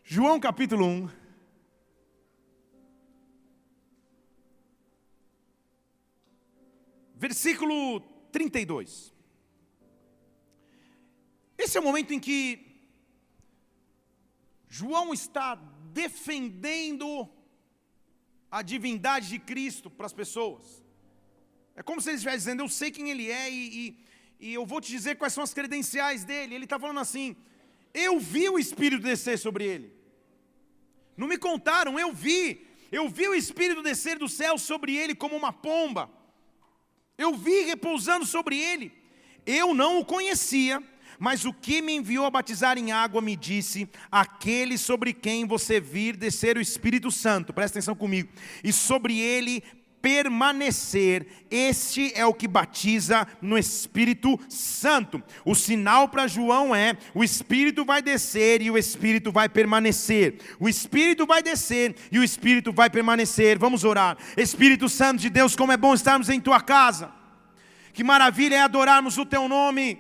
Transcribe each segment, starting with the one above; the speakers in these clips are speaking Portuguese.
João capítulo 1. Versículo 32. Esse é o momento em que João está defendendo a divindade de Cristo para as pessoas. É como se ele estivesse dizendo, eu sei quem ele é e eu vou te dizer quais são as credenciais dele. Ele está falando assim, eu vi o Espírito descer sobre ele. Não me contaram, eu vi o Espírito descer do céu sobre ele como uma pomba. Eu vi repousando sobre ele. Eu não o conhecia, mas o que me enviou a batizar em água me disse, aquele sobre quem você vir descer o Espírito Santo, presta atenção comigo, e sobre ele permanecer, este é o que batiza no Espírito Santo. O sinal para João é, o Espírito vai descer e o Espírito vai permanecer. O Espírito vai descer e o Espírito vai permanecer. Vamos orar. Espírito Santo de Deus, como é bom estarmos em tua casa. Que maravilha é adorarmos o teu nome.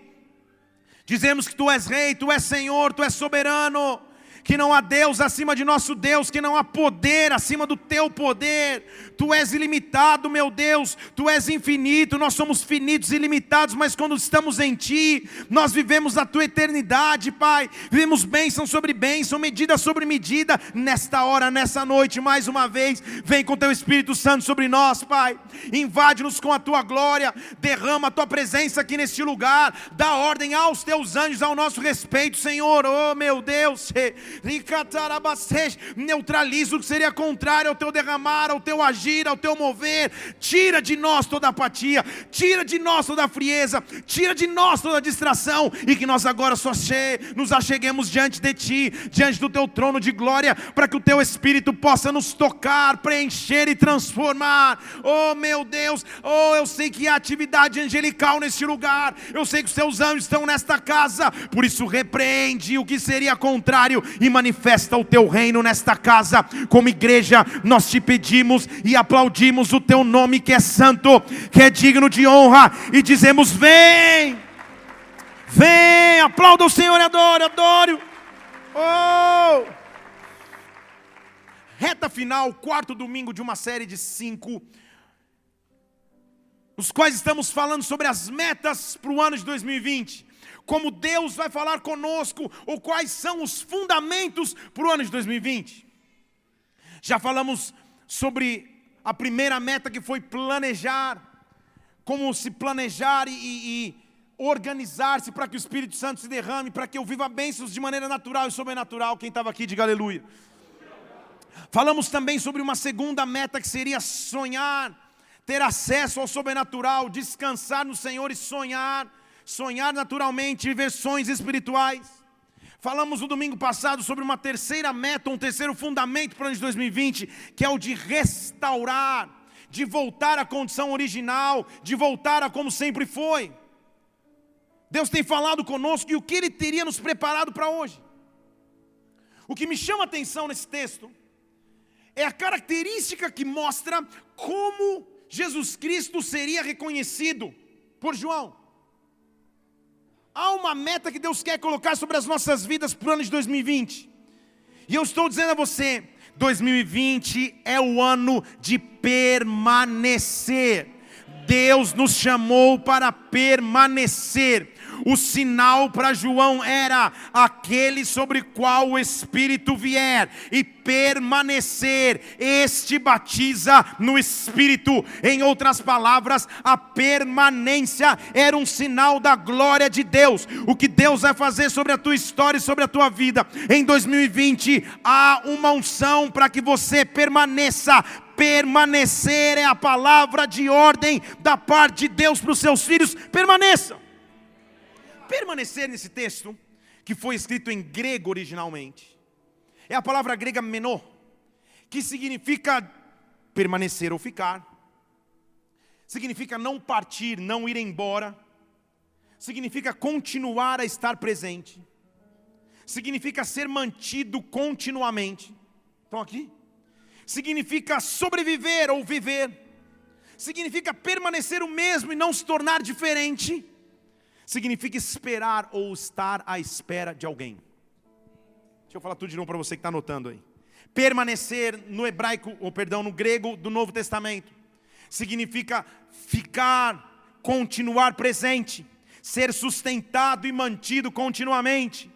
Dizemos que tu és rei, tu és Senhor, tu és soberano. Que não há Deus acima de nosso Deus, que não há poder acima do teu poder. Tu és ilimitado, meu Deus, tu és infinito, nós somos finitos e limitados, mas quando estamos em ti, nós vivemos a tua eternidade, Pai. Vivemos bênção sobre bênção, medida sobre medida. Nesta hora, nessa noite, mais uma vez, vem com teu Espírito Santo sobre nós, Pai. Invade-nos com a tua glória, derrama a tua presença aqui neste lugar, dá ordem aos teus anjos ao nosso respeito, Senhor. Oh, meu Deus, neutraliza o que seria contrário ao teu derramar, ao teu agir, ao teu mover. Tira de nós toda apatia, tira de nós toda a frieza, tira de nós toda a distração, e que nós agora só nos acheguemos diante de ti, diante do teu trono de glória, para que o teu Espírito possa nos tocar, preencher e transformar. Oh, meu Deus, oh, eu sei que há atividade angelical neste lugar, eu sei que os teus anjos estão nesta casa, por isso repreende o que seria contrário e manifesta o teu reino nesta casa. Como igreja nós te pedimos e aplaudimos o teu nome que é santo, que é digno de honra, e dizemos vem, vem, aplauda o Senhor e adore. Oh! Reta final, quarto domingo de uma série de 5, os quais estamos falando sobre as metas para o ano de 2020. Como Deus vai falar conosco, ou quais são os fundamentos para o ano de 2020. Já falamos sobre a primeira meta, que foi planejar, como se planejar e organizar-se para que o Espírito Santo se derrame, para que eu viva bênçãos de maneira natural e sobrenatural. Quem estava aqui, diga aleluia. Falamos também sobre uma segunda meta, que seria sonhar, ter acesso ao sobrenatural, descansar no Senhor e sonhar naturalmente, viver sonhos espirituais. Falamos no domingo passado sobre uma terceira meta, um terceiro fundamento para o ano de 2020, que é o de restaurar, de voltar à condição original, de voltar a como sempre foi. Deus tem falado conosco e o que Ele teria nos preparado para hoje. O que me chama a atenção nesse texto é a característica que mostra como Jesus Cristo seria reconhecido por João. Há uma meta que Deus quer colocar sobre as nossas vidas para o ano de 2020. E eu estou dizendo a você, 2020 é o ano de permanecer. Deus nos chamou para permanecer. O sinal para João era aquele sobre qual o Espírito vier e permanecer. Este batiza no Espírito. Em outras palavras, a permanência era um sinal da glória de Deus. O que Deus vai fazer sobre a tua história e sobre a tua vida em 2020, há uma unção para que você permaneça. Permanecer é a palavra de ordem da parte de Deus para os seus filhos. Permaneça. Permanecer nesse texto, que foi escrito em grego originalmente, é a palavra grega menô, que significa permanecer ou ficar, significa não partir, não ir embora, significa continuar a estar presente, significa ser mantido continuamente. Estão aqui? Significa sobreviver ou viver, significa permanecer o mesmo e não se tornar diferente, significa esperar ou estar à espera de alguém. Deixa eu falar tudo de novo para você que está anotando aí. Permanecer no hebraico, no grego do Novo Testamento, significa ficar, continuar presente, ser sustentado e mantido continuamente,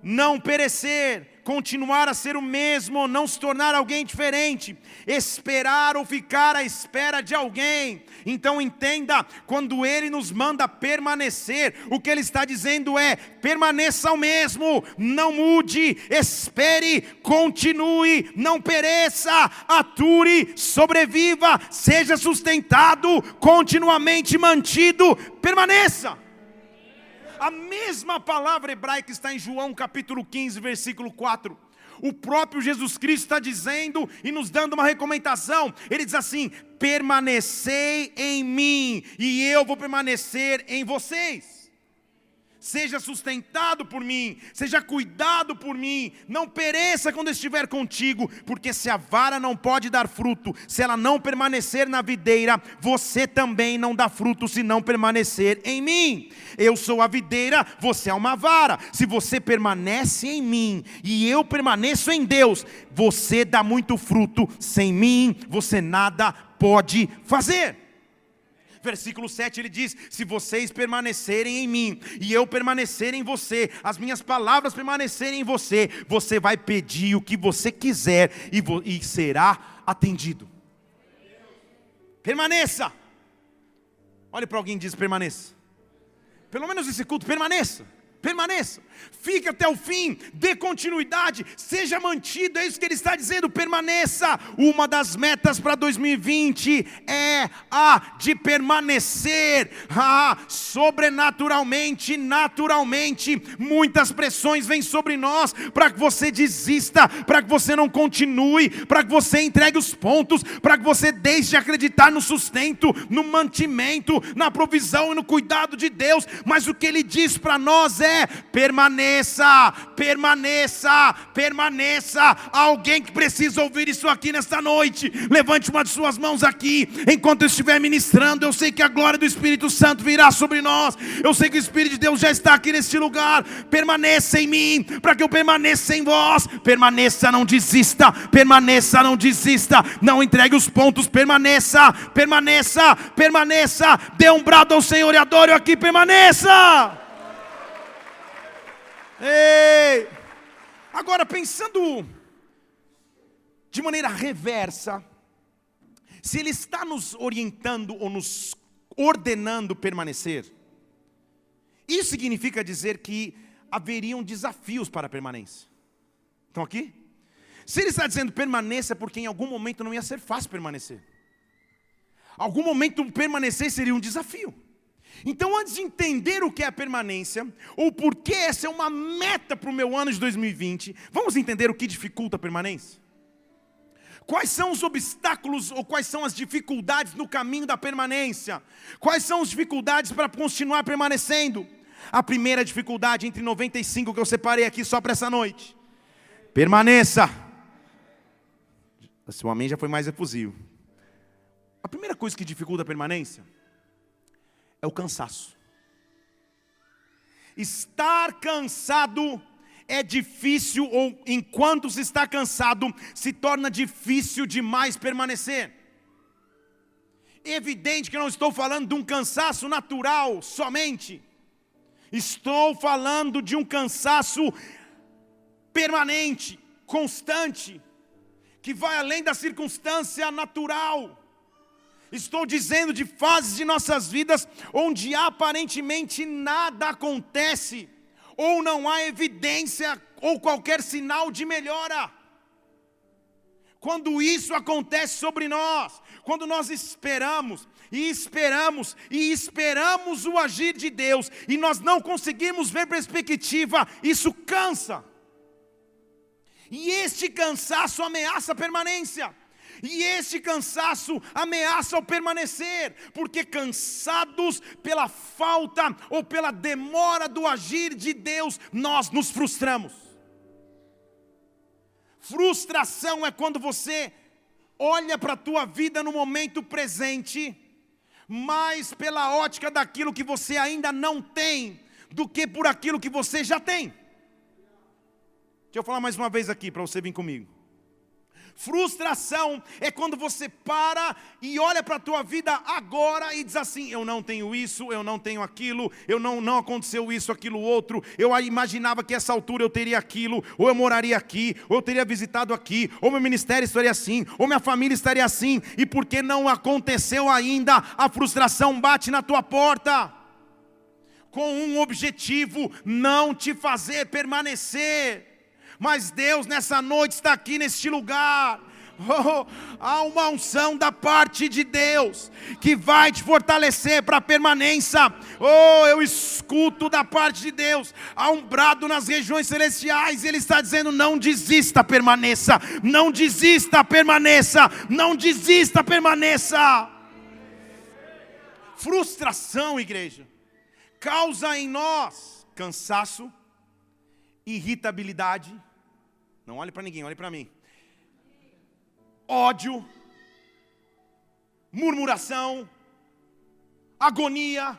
não perecer, continuar a ser o mesmo, não se tornar alguém diferente, esperar ou ficar à espera de alguém. Então entenda, quando Ele nos manda permanecer, o que Ele está dizendo é: permaneça o mesmo, não mude, espere, continue, não pereça, ature, sobreviva, seja sustentado, continuamente mantido, permaneça. A mesma palavra hebraica está em João capítulo 15, versículo 4. O próprio Jesus Cristo está dizendo e nos dando uma recomendação. Ele diz assim: permanecei em mim e eu vou permanecer em vocês. Seja sustentado por mim, seja cuidado por mim, não pereça quando estiver contigo, porque se a vara não pode dar fruto, se ela não permanecer na videira, você também não dá fruto se não permanecer em mim. Eu sou a videira, você é uma vara. Se você permanece em mim e eu permaneço em Deus, você dá muito fruto. Sem mim você nada pode fazer. Versículo 7 ele diz: se vocês permanecerem em mim e eu permanecer em você, as minhas palavras permanecerem em você, você vai pedir o que você quiser e será atendido. Permaneça. Olhe para alguém e diz: permaneça. Pelo menos esse culto, permaneça. Permaneça, fique até o fim, dê continuidade, seja mantido, é isso que ele está dizendo, permaneça. Uma das metas para 2020 é a de permanecer, sobrenaturalmente, naturalmente. Muitas pressões vêm sobre nós para que você desista, para que você não continue, para que você entregue os pontos, para que você deixe de acreditar no sustento, no mantimento, na provisão e no cuidado de Deus. Mas o que ele diz para nós é: permaneça, permaneça, permaneça. Alguém que precisa ouvir isso aqui nesta noite, levante uma de suas mãos aqui, enquanto eu estiver ministrando. Eu sei que a glória do Espírito Santo virá sobre nós, eu sei que o Espírito de Deus já está aqui neste lugar. Permaneça em mim, para que eu permaneça em vós. Permaneça, não desista, permaneça, não desista, não entregue os pontos, permaneça, permaneça, permaneça. Dê um brado ao Senhor e adore aqui, permaneça. Ei! Agora, pensando de maneira reversa, se Ele está nos orientando ou nos ordenando permanecer, isso significa dizer que haveriam desafios para a permanência. Estão aqui? Se Ele está dizendo permaneça, é porque em algum momento não ia ser fácil permanecer. Algum momento permanecer seria um desafio. Então, antes de entender o que é a permanência, ou por que essa é uma meta para o meu ano de 2020, vamos entender o que dificulta a permanência? Quais são os obstáculos ou quais são as dificuldades no caminho da permanência? Quais são as dificuldades para continuar permanecendo? A primeira dificuldade, entre 95 que eu separei aqui só para essa noite: permaneça. Esse amém já foi mais efusivo. A primeira coisa que dificulta a permanência é o cansaço. Estar cansado é difícil, ou enquanto se está cansado, se torna difícil demais permanecer. Evidente que eu não estou falando de um cansaço natural somente. Estou falando de um cansaço permanente, constante, que vai além da circunstância natural. Estou dizendo de fases de nossas vidas onde aparentemente nada acontece, ou não há evidência ou qualquer sinal de melhora. Quando isso acontece sobre nós, quando nós esperamos e esperamos e esperamos o agir de Deus e nós não conseguimos ver perspectiva, isso cansa. E este cansaço ameaça a permanência. E este cansaço ameaça o permanecer, porque cansados pela falta ou pela demora do agir de Deus, nós nos frustramos. Frustração é quando você olha para a tua vida no momento presente, mais pela ótica daquilo que você ainda não tem, do que por aquilo que você já tem. Deixa eu falar mais uma vez aqui, para você vir comigo. Frustração é quando você para e olha para a tua vida agora e diz assim: eu não tenho isso, eu não tenho aquilo, não aconteceu isso, aquilo outro, eu imaginava que essa altura eu teria aquilo, ou eu moraria aqui, ou eu teria visitado aqui, ou meu ministério estaria assim, ou minha família estaria assim, e porque não aconteceu ainda, a frustração bate na tua porta, com um objetivo: não te fazer permanecer. Mas Deus nessa noite está aqui neste lugar. Há uma unção da parte de Deus que vai te fortalecer para a permanência. Eu escuto da parte de Deus, há um brado nas regiões celestiais. Ele está dizendo: não desista, permaneça. Não desista, permaneça. Não desista, permaneça. Frustração, igreja, causa em nós cansaço, irritabilidade. Não olhe para ninguém, olhe para mim. Ódio, murmuração, agonia,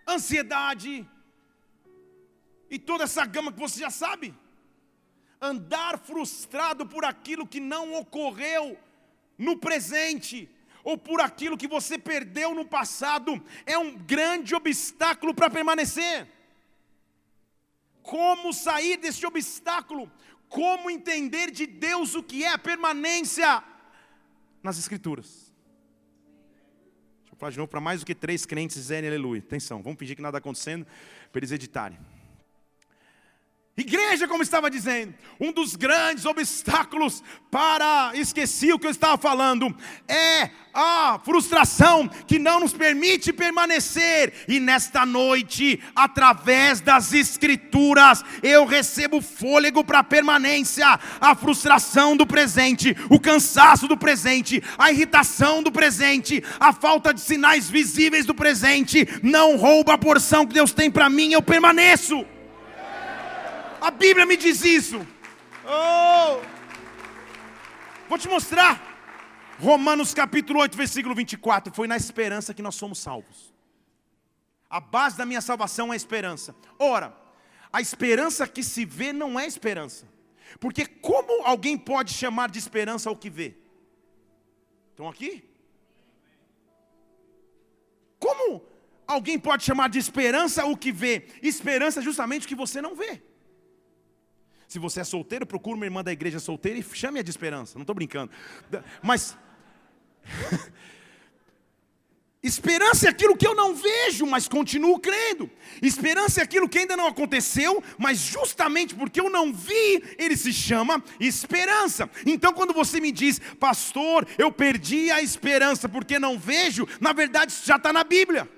ansiedade e toda essa gama que você já sabe. Andar frustrado por aquilo que não ocorreu no presente, ou por aquilo que você perdeu no passado, é um grande obstáculo para permanecer. Como sair desse obstáculo? Como entender de Deus o que é a permanência? Nas Escrituras. Deixa eu falar de novo para mais do que 3 crentes dizerem aleluia. Atenção, vamos fingir que nada está acontecendo para eles editarem. Igreja, como estava dizendo, um dos grandes obstáculos para, esqueci o que eu estava falando, é a frustração que não nos permite permanecer. E nesta noite, através das Escrituras, eu recebo fôlego para a permanência. A frustração do presente, o cansaço do presente, a irritação do presente, a falta de sinais visíveis do presente não rouba a porção que Deus tem para mim. Eu permaneço. A Bíblia me diz isso. Vou te mostrar. Romanos capítulo 8, versículo 24. Foi na esperança que nós somos salvos. A base da minha salvação é a esperança. Ora, a esperança que se vê não é esperança. Porque como alguém pode chamar de esperança o que vê? Estão aqui? Como alguém pode chamar de esperança o que vê? Esperança é justamente o que você não vê. Se você é solteiro, procure uma irmã da igreja solteira e chame-a de esperança. Não estou brincando. Mas esperança é aquilo que eu não vejo, mas continuo crendo. Esperança é aquilo que ainda não aconteceu, mas justamente porque eu não vi, ele se chama esperança. Então quando você me diz: pastor, eu perdi a esperança porque não vejo, na verdade isso já está na Bíblia.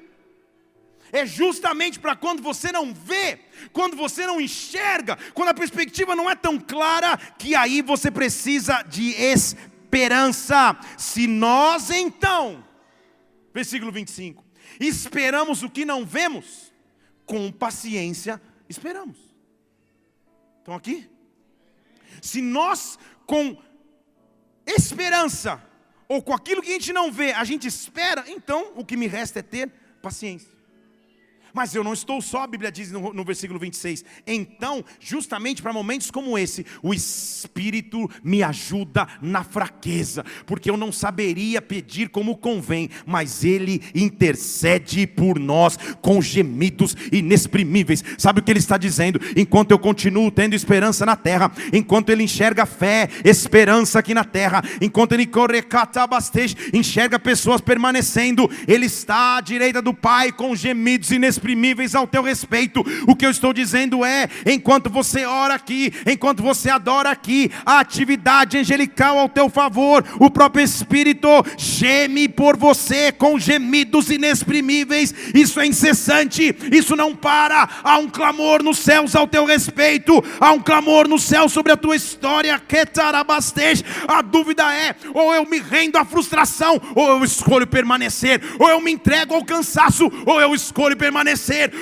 É justamente para quando você não vê, quando você não enxerga, quando a perspectiva não é tão clara, que aí você precisa de esperança. Se nós então, versículo 25, esperamos o que não vemos, com paciência esperamos. Estão aqui? Se nós com esperança, ou com aquilo que a gente não vê, a gente espera, então o que me resta é ter paciência. Mas eu não estou só, a Bíblia diz no versículo 26. Então, justamente para momentos como esse, o Espírito me ajuda na fraqueza, porque eu não saberia pedir como convém, mas Ele intercede por nós com gemidos inexprimíveis. Sabe o que Ele está dizendo? Enquanto eu continuo tendo esperança na terra, enquanto Ele enxerga fé, esperança aqui na terra, enquanto Ele enxerga pessoas permanecendo, Ele está à direita do Pai com gemidos inexprimíveis ao teu respeito. O que eu estou dizendo é: enquanto você ora aqui, enquanto você adora aqui, a atividade angelical ao teu favor, o próprio Espírito geme por você com gemidos inexprimíveis. Isso é incessante, isso não para. Há um clamor nos céus ao teu respeito, há um clamor no céu sobre a tua história. A dúvida é: ou eu me rendo à frustração, ou eu escolho permanecer. Ou eu me entrego ao cansaço, ou eu escolho permanecer.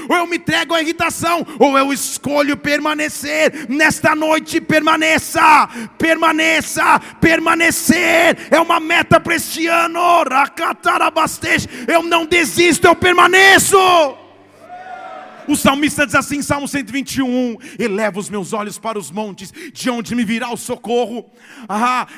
Ou eu me entrego à irritação, ou eu escolho permanecer. Nesta noite, permaneça, permaneça, permanecer é uma meta para este ano. Eu não desisto, eu permaneço. O salmista diz assim, Salmo 121, eleva os meus olhos para os montes, de onde me virá o socorro.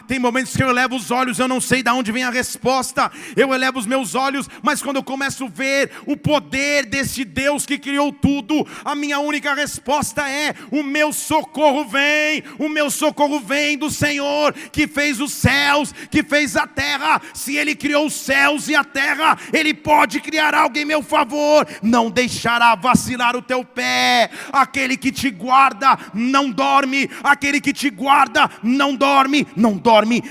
Tem momentos que eu elevo os olhos, eu não sei de onde vem a resposta. Eu elevo os meus olhos, mas quando eu começo a ver o poder desse Deus que criou tudo, a minha única resposta é: o meu socorro vem do Senhor, que fez os céus, que fez a terra. Se Ele criou os céus e a terra, Ele pode criar algo em meu favor. Não deixará vacilar o teu pé. Aquele que te guarda não dorme. Aquele que te guarda não dorme,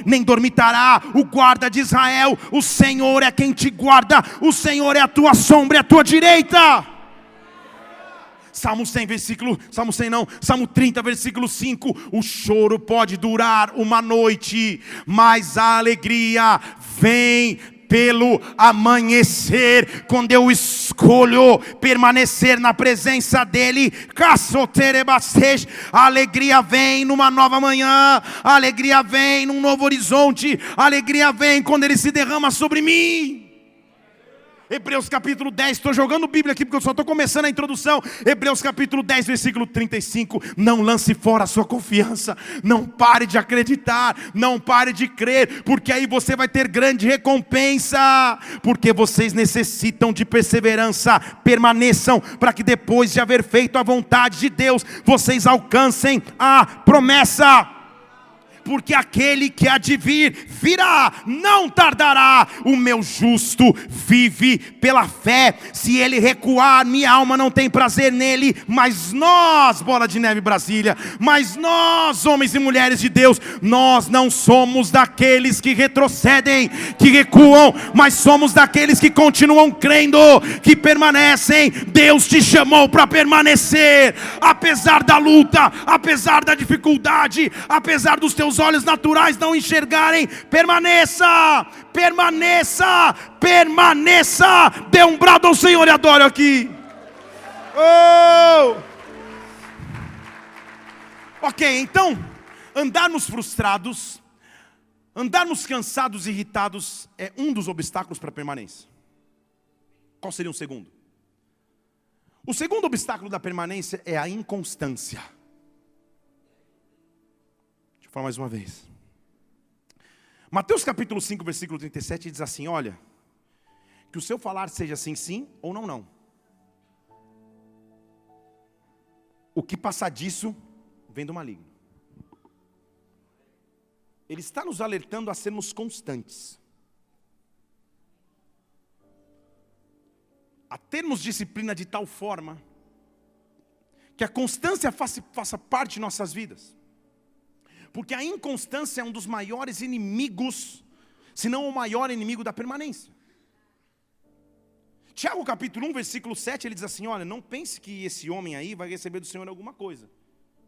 nem dormitará. O guarda de Israel, o Senhor é quem te guarda. O Senhor é a tua sombra e a tua direita. Salmo 30, versículo 5. O choro pode durar uma noite, mas a alegria vem pelo amanhecer. Quando eu escolho permanecer na presença dEle, a alegria vem numa nova manhã, a alegria vem num novo horizonte, a alegria vem quando Ele se derrama sobre mim. Hebreus capítulo 10, estou jogando Bíblia aqui porque eu só estou começando a introdução. Hebreus capítulo 10, versículo 35. Não lance fora a sua confiança, não pare de acreditar, não pare de crer, porque aí você vai ter grande recompensa. Porque vocês necessitam de perseverança, permaneçam, para que depois de haver feito a vontade de Deus, vocês alcancem a promessa. Porque aquele que há de vir, virá, não tardará. O meu justo vive pela fé. Se ele recuar, minha alma não tem prazer nele. Mas nós, Bola de Neve Brasília, mas nós, homens e mulheres de Deus, nós não somos daqueles que retrocedem, que recuam, mas somos daqueles que continuam crendo, que permanecem. Deus te chamou para permanecer, apesar da luta, apesar da dificuldade, apesar dos teus olhos naturais não enxergarem. Permaneça, permaneça, permaneça. Dê um brado ao Senhor e adore aqui. Ok, então, andarmos frustrados, andarmos cansados e irritados é um dos obstáculos para a permanência. Qual seria o segundo? O segundo obstáculo da permanência é a inconstância. Vou falar mais uma vez. Mateus capítulo 5, versículo 37 diz assim: olha, que o seu falar seja sim, sim, ou não, não. O que passar disso vem do maligno. Ele está nos alertando a sermos constantes, a termos disciplina de tal forma que a constância faça parte de nossas vidas. Porque a inconstância é um dos maiores inimigos, se não o maior inimigo da permanência. Tiago capítulo 1, versículo 7, ele diz assim: olha, não pense que esse homem aí vai receber do Senhor alguma coisa.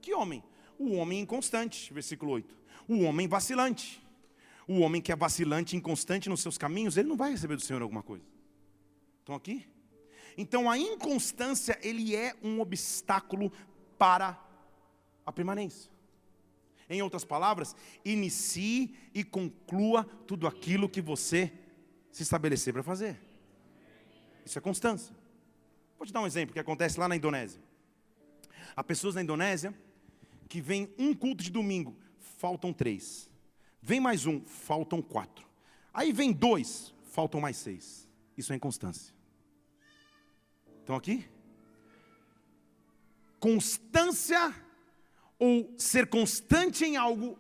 Que homem? O homem inconstante, versículo 8. O homem vacilante. O homem que é vacilante, inconstante nos seus caminhos, ele não vai receber do Senhor alguma coisa. Estão aqui? Então a inconstância, ele é um obstáculo para a permanência. Em outras palavras, inicie e conclua tudo aquilo que você se estabelecer para fazer. Isso é constância. Vou te dar um exemplo que acontece lá na Indonésia. Há pessoas na Indonésia que vem um culto de domingo, faltam 3. Vem mais um, faltam 4. Aí vem 2, faltam mais 6. Isso é inconstância. Estão aqui? Constância ou ser constante em algo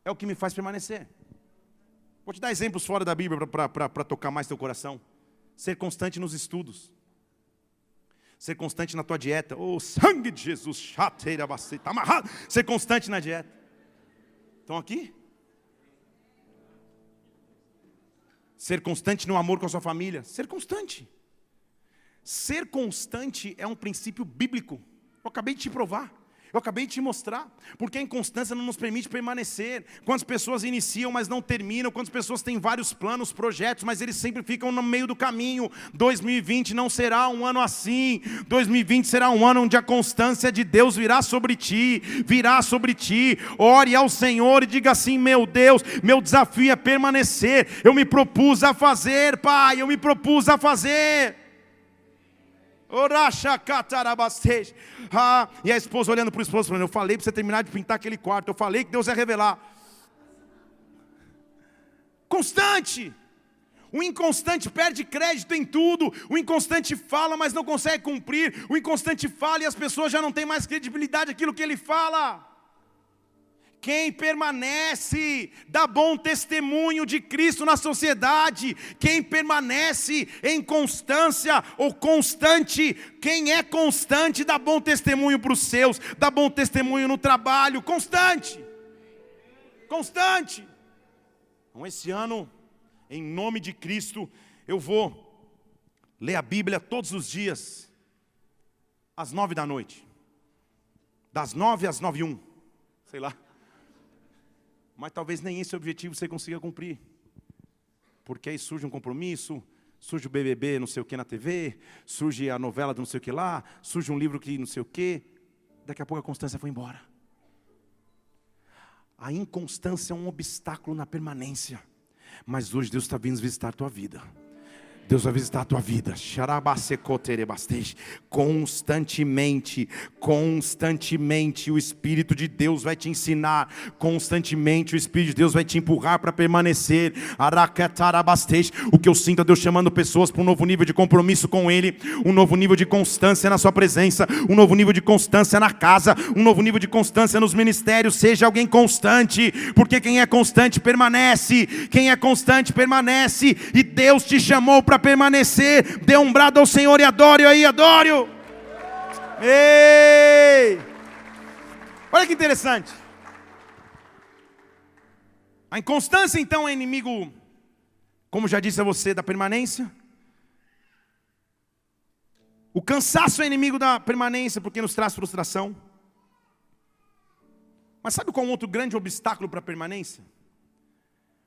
é o que me faz permanecer. Vou te dar exemplos fora da Bíblia para tocar mais teu coração. Ser constante nos estudos. Ser constante na tua dieta. Oh, sangue de Jesus, está amarrado. Ser constante na dieta. Estão aqui? Ser constante no amor com a sua família. Ser constante. Ser constante é um princípio bíblico. Eu acabei de te provar. Eu acabei de te mostrar, porque a inconstância não nos permite permanecer. Quantas pessoas iniciam, mas não terminam. Quantas pessoas têm vários planos, projetos, mas eles sempre ficam no meio do caminho. 2020 não será um ano assim. 2020 será um ano onde a constância de Deus virá sobre ti. Virá sobre ti. Ore ao Senhor e diga assim: meu Deus, meu desafio é permanecer. Eu me propus a fazer, Pai, eu me propus a fazer. E a esposa olhando para o esposo falando: eu falei para você terminar de pintar aquele quarto, eu falei que Deus ia revelar. Constante. O inconstante perde crédito em tudo. O inconstante fala, mas não consegue cumprir. O inconstante fala e as pessoas já não têm mais credibilidade naquilo que ele fala. Quem permanece dá bom testemunho de Cristo na sociedade. Quem permanece em constância ou constante, quem é constante dá bom testemunho para os seus, dá bom testemunho no trabalho. Constante. Constante. Então esse ano, em nome de Cristo, eu vou ler a Bíblia todos os dias, às 9 da noite. Das 9 às 9:01, sei lá. Mas talvez nem esse objetivo você consiga cumprir. Porque aí surge um compromisso, surge o BBB não sei o que na TV, surge a novela do não sei o que lá, surge um livro que não sei o que. Daqui a pouco a constância foi embora. A inconstância é um obstáculo na permanência. Mas hoje Deus está vindo visitar a tua vida. Deus vai visitar a tua vida. Constantemente, constantemente o Espírito de Deus vai te ensinar. Constantemente o Espírito de Deus vai te empurrar para permanecer. O que eu sinto é Deus chamando pessoas para um novo nível de compromisso com Ele, um novo nível de constância na sua presença, um novo nível de constância na casa, um novo nível de constância nos ministérios. Seja alguém constante, porque quem é constante permanece. Quem é constante permanece. E Deus te chamou para permanecer. Dê um brado ao Senhor e adore aí, adore. Ei! Olha que interessante. A inconstância então é inimigo, como já disse a você, da permanência. O cansaço é inimigo da permanência porque nos traz frustração. Mas sabe qual é um outro grande obstáculo para a permanência?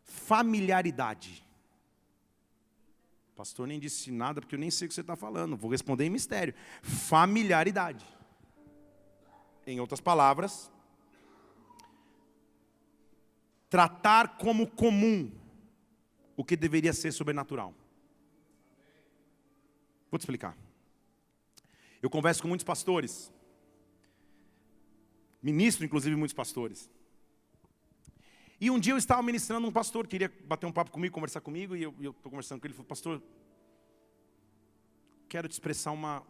Familiaridade. O pastor nem disse nada porque eu nem sei o que você está falando. Vou responder em mistério. Familiaridade. Em outras palavras, tratar como comum o que deveria ser sobrenatural. Vou te explicar. Eu converso com muitos pastores. Ministro, inclusive, muitos pastores. E um dia eu estava ministrando um pastor, queria bater um papo comigo, conversar comigo, e eu estou conversando com ele, ele falou: pastor, quero te expressar uma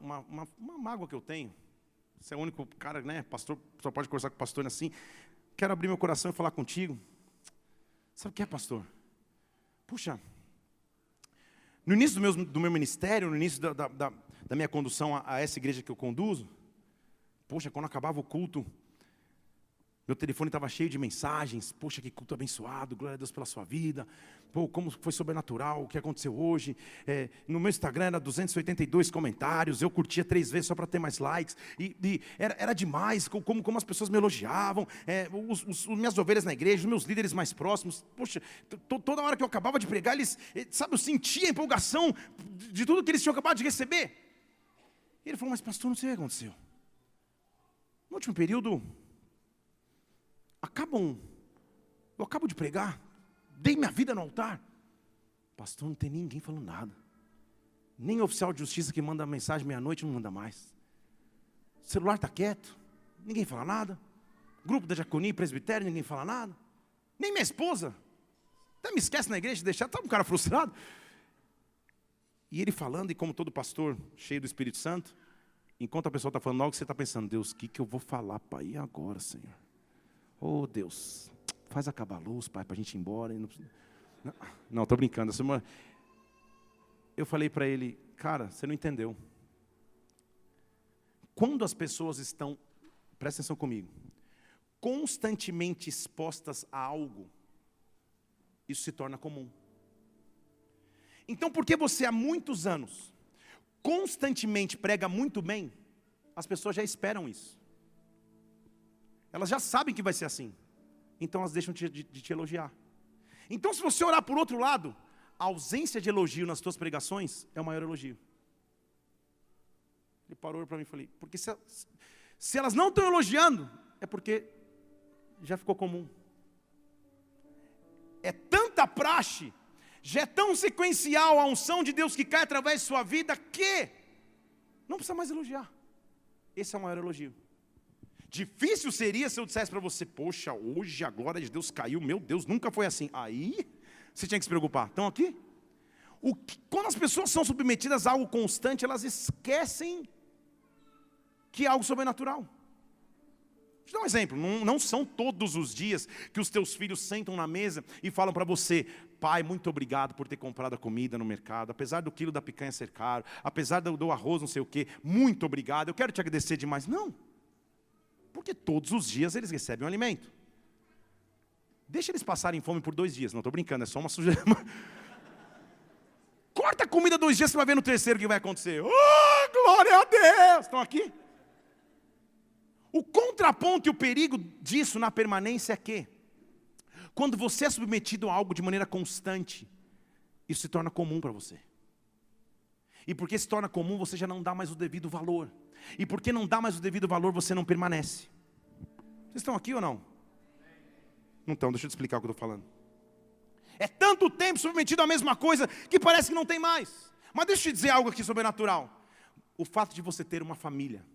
mágoa que eu tenho. Você é o único cara, né, pastor, só pode conversar com o pastor assim. Quero abrir meu coração e falar contigo. Sabe o que é, pastor? Puxa, no início do meu ministério, no início da minha condução a essa igreja que eu conduzo, poxa, quando acabava o culto, meu telefone estava cheio de mensagens. Poxa, que culto abençoado, glória a Deus pela sua vida. Pô, como foi sobrenatural, o que aconteceu hoje. No meu Instagram era 282 comentários, eu curtia 3 vezes só para ter mais likes. E era demais, como as pessoas me elogiavam. Minhas ovelhas na igreja, os meus líderes mais próximos. Poxa, toda hora que eu acabava de pregar, eles, sabe, eu sentia a empolgação de tudo que eles tinham acabado de receber. E ele falou: mas pastor, não sei o que aconteceu. No último período, eu acabo de pregar, dei minha vida no altar. Pastor, não tem ninguém falando nada. Nem o oficial de justiça que manda mensagem meia-noite não manda mais. O celular está quieto, ninguém fala nada. Grupo da diaconia e presbitério, ninguém fala nada. Nem minha esposa, até me esquece na igreja de deixar, estava um cara frustrado. E ele falando, e como todo pastor, cheio do Espírito Santo, enquanto a pessoa está falando algo, você está pensando: Deus, o que eu vou falar para ir agora, Senhor? Oh, Deus, faz acabar a luz, Pai, para a gente ir embora. Não, estou brincando. Eu falei para ele: cara, você não entendeu. Quando as pessoas estão, presta atenção comigo, constantemente expostas a algo, isso se torna comum. Então, porque você há muitos anos constantemente prega muito bem, as pessoas já esperam isso. Elas já sabem que vai ser assim. Então elas deixam de te elogiar. Então, se você orar por outro lado, a ausência de elogio nas tuas pregações é o maior elogio. Ele parou para mim e falei: porque se elas não estão elogiando, é porque já ficou comum. É tanta praxe, já é tão sequencial a unção de Deus que cai através de sua vida, que Não precisa mais elogiar. Esse é o maior elogio. Difícil seria se eu dissesse para você, poxa, hoje a glória de Deus caiu, meu Deus, nunca foi assim. Aí, você tinha que se preocupar. Estão aqui? Quando as pessoas são submetidas a algo constante, elas esquecem que é algo sobrenatural. Deixa eu dar um exemplo. Não são todos os dias que os teus filhos sentam na mesa e falam para você, pai, muito obrigado por ter comprado a comida no mercado, apesar do quilo da picanha ser caro, apesar do arroz não sei o quê, muito obrigado, eu quero te agradecer demais. Não. Porque todos os dias eles recebem um alimento. Deixa eles passarem fome por 2 dias. Não, estou brincando, é só uma sujeira. Corta a comida 2 dias, você vai ver no terceiro o que vai acontecer. Oh, glória a Deus! Estão aqui? O contraponto e o perigo disso na permanência é que, quando você é submetido a algo de maneira constante, isso se torna comum para você. E porque se torna comum, você já não dá mais o devido valor. E porque não dá mais o devido valor, você não permanece. Vocês estão aqui ou não? Não estão, deixa eu te explicar o que eu estou falando. É tanto tempo submetido à mesma coisa, que parece que não tem mais. Mas deixa eu te dizer algo aqui sobrenatural. O fato de você ter uma família,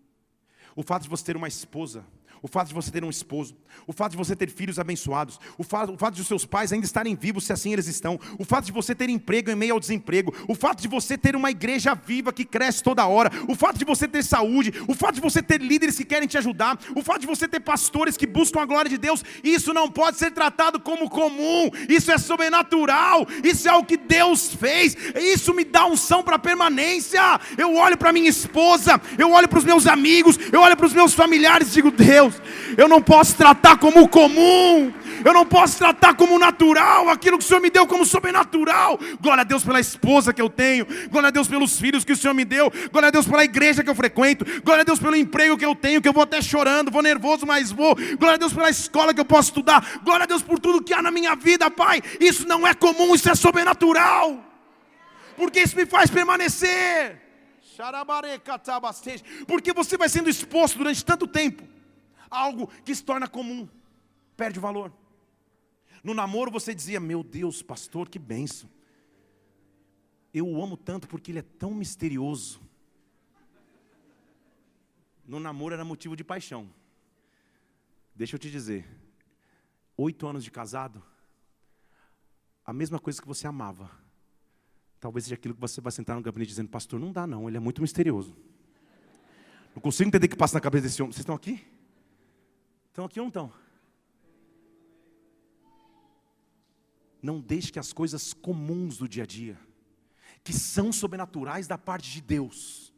o fato de você ter uma esposa, o fato de você ter um esposo, o fato de você ter filhos abençoados, o fato de os seus pais ainda estarem vivos, se assim eles estão, o fato de você ter emprego em meio ao desemprego, o fato de você ter uma igreja viva que cresce toda hora, o fato de você ter saúde, o fato de você ter líderes que querem te ajudar, o fato de você ter pastores que buscam a glória de Deus, isso não pode ser tratado como comum, isso é sobrenatural, isso é o que Deus fez, isso me dá unção para permanência. Eu olho para minha esposa, eu olho para os meus amigos, eu olho para os meus familiares e digo, Deus, eu não posso tratar como comum, eu não posso tratar como natural aquilo que o Senhor me deu como sobrenatural. Glória a Deus pela esposa que eu tenho, glória a Deus pelos filhos que o Senhor me deu, glória a Deus pela igreja que eu frequento, glória a Deus pelo emprego que eu tenho, que eu vou até chorando, vou nervoso, mas vou, glória a Deus pela escola que eu posso estudar, glória a Deus por tudo que há na minha vida, Pai. Isso não é comum, isso é sobrenatural, porque isso me faz permanecer. Porque você vai sendo exposto durante tanto tempo a algo que se torna comum, perde o valor. No namoro você dizia, meu Deus, pastor, que bênção, eu o amo tanto porque ele é tão misterioso. No namoro era motivo de paixão. Deixa eu te dizer, 8 anos de casado, a mesma coisa que você amava, talvez seja aquilo que você vai sentar no gabinete dizendo, pastor, não dá não, ele é muito misterioso. Não consigo entender o que passa na cabeça desse homem. Vocês estão aqui? Estão aqui ou não estão? Não deixe que as coisas comuns do dia a dia, que são sobrenaturais da parte de Deus,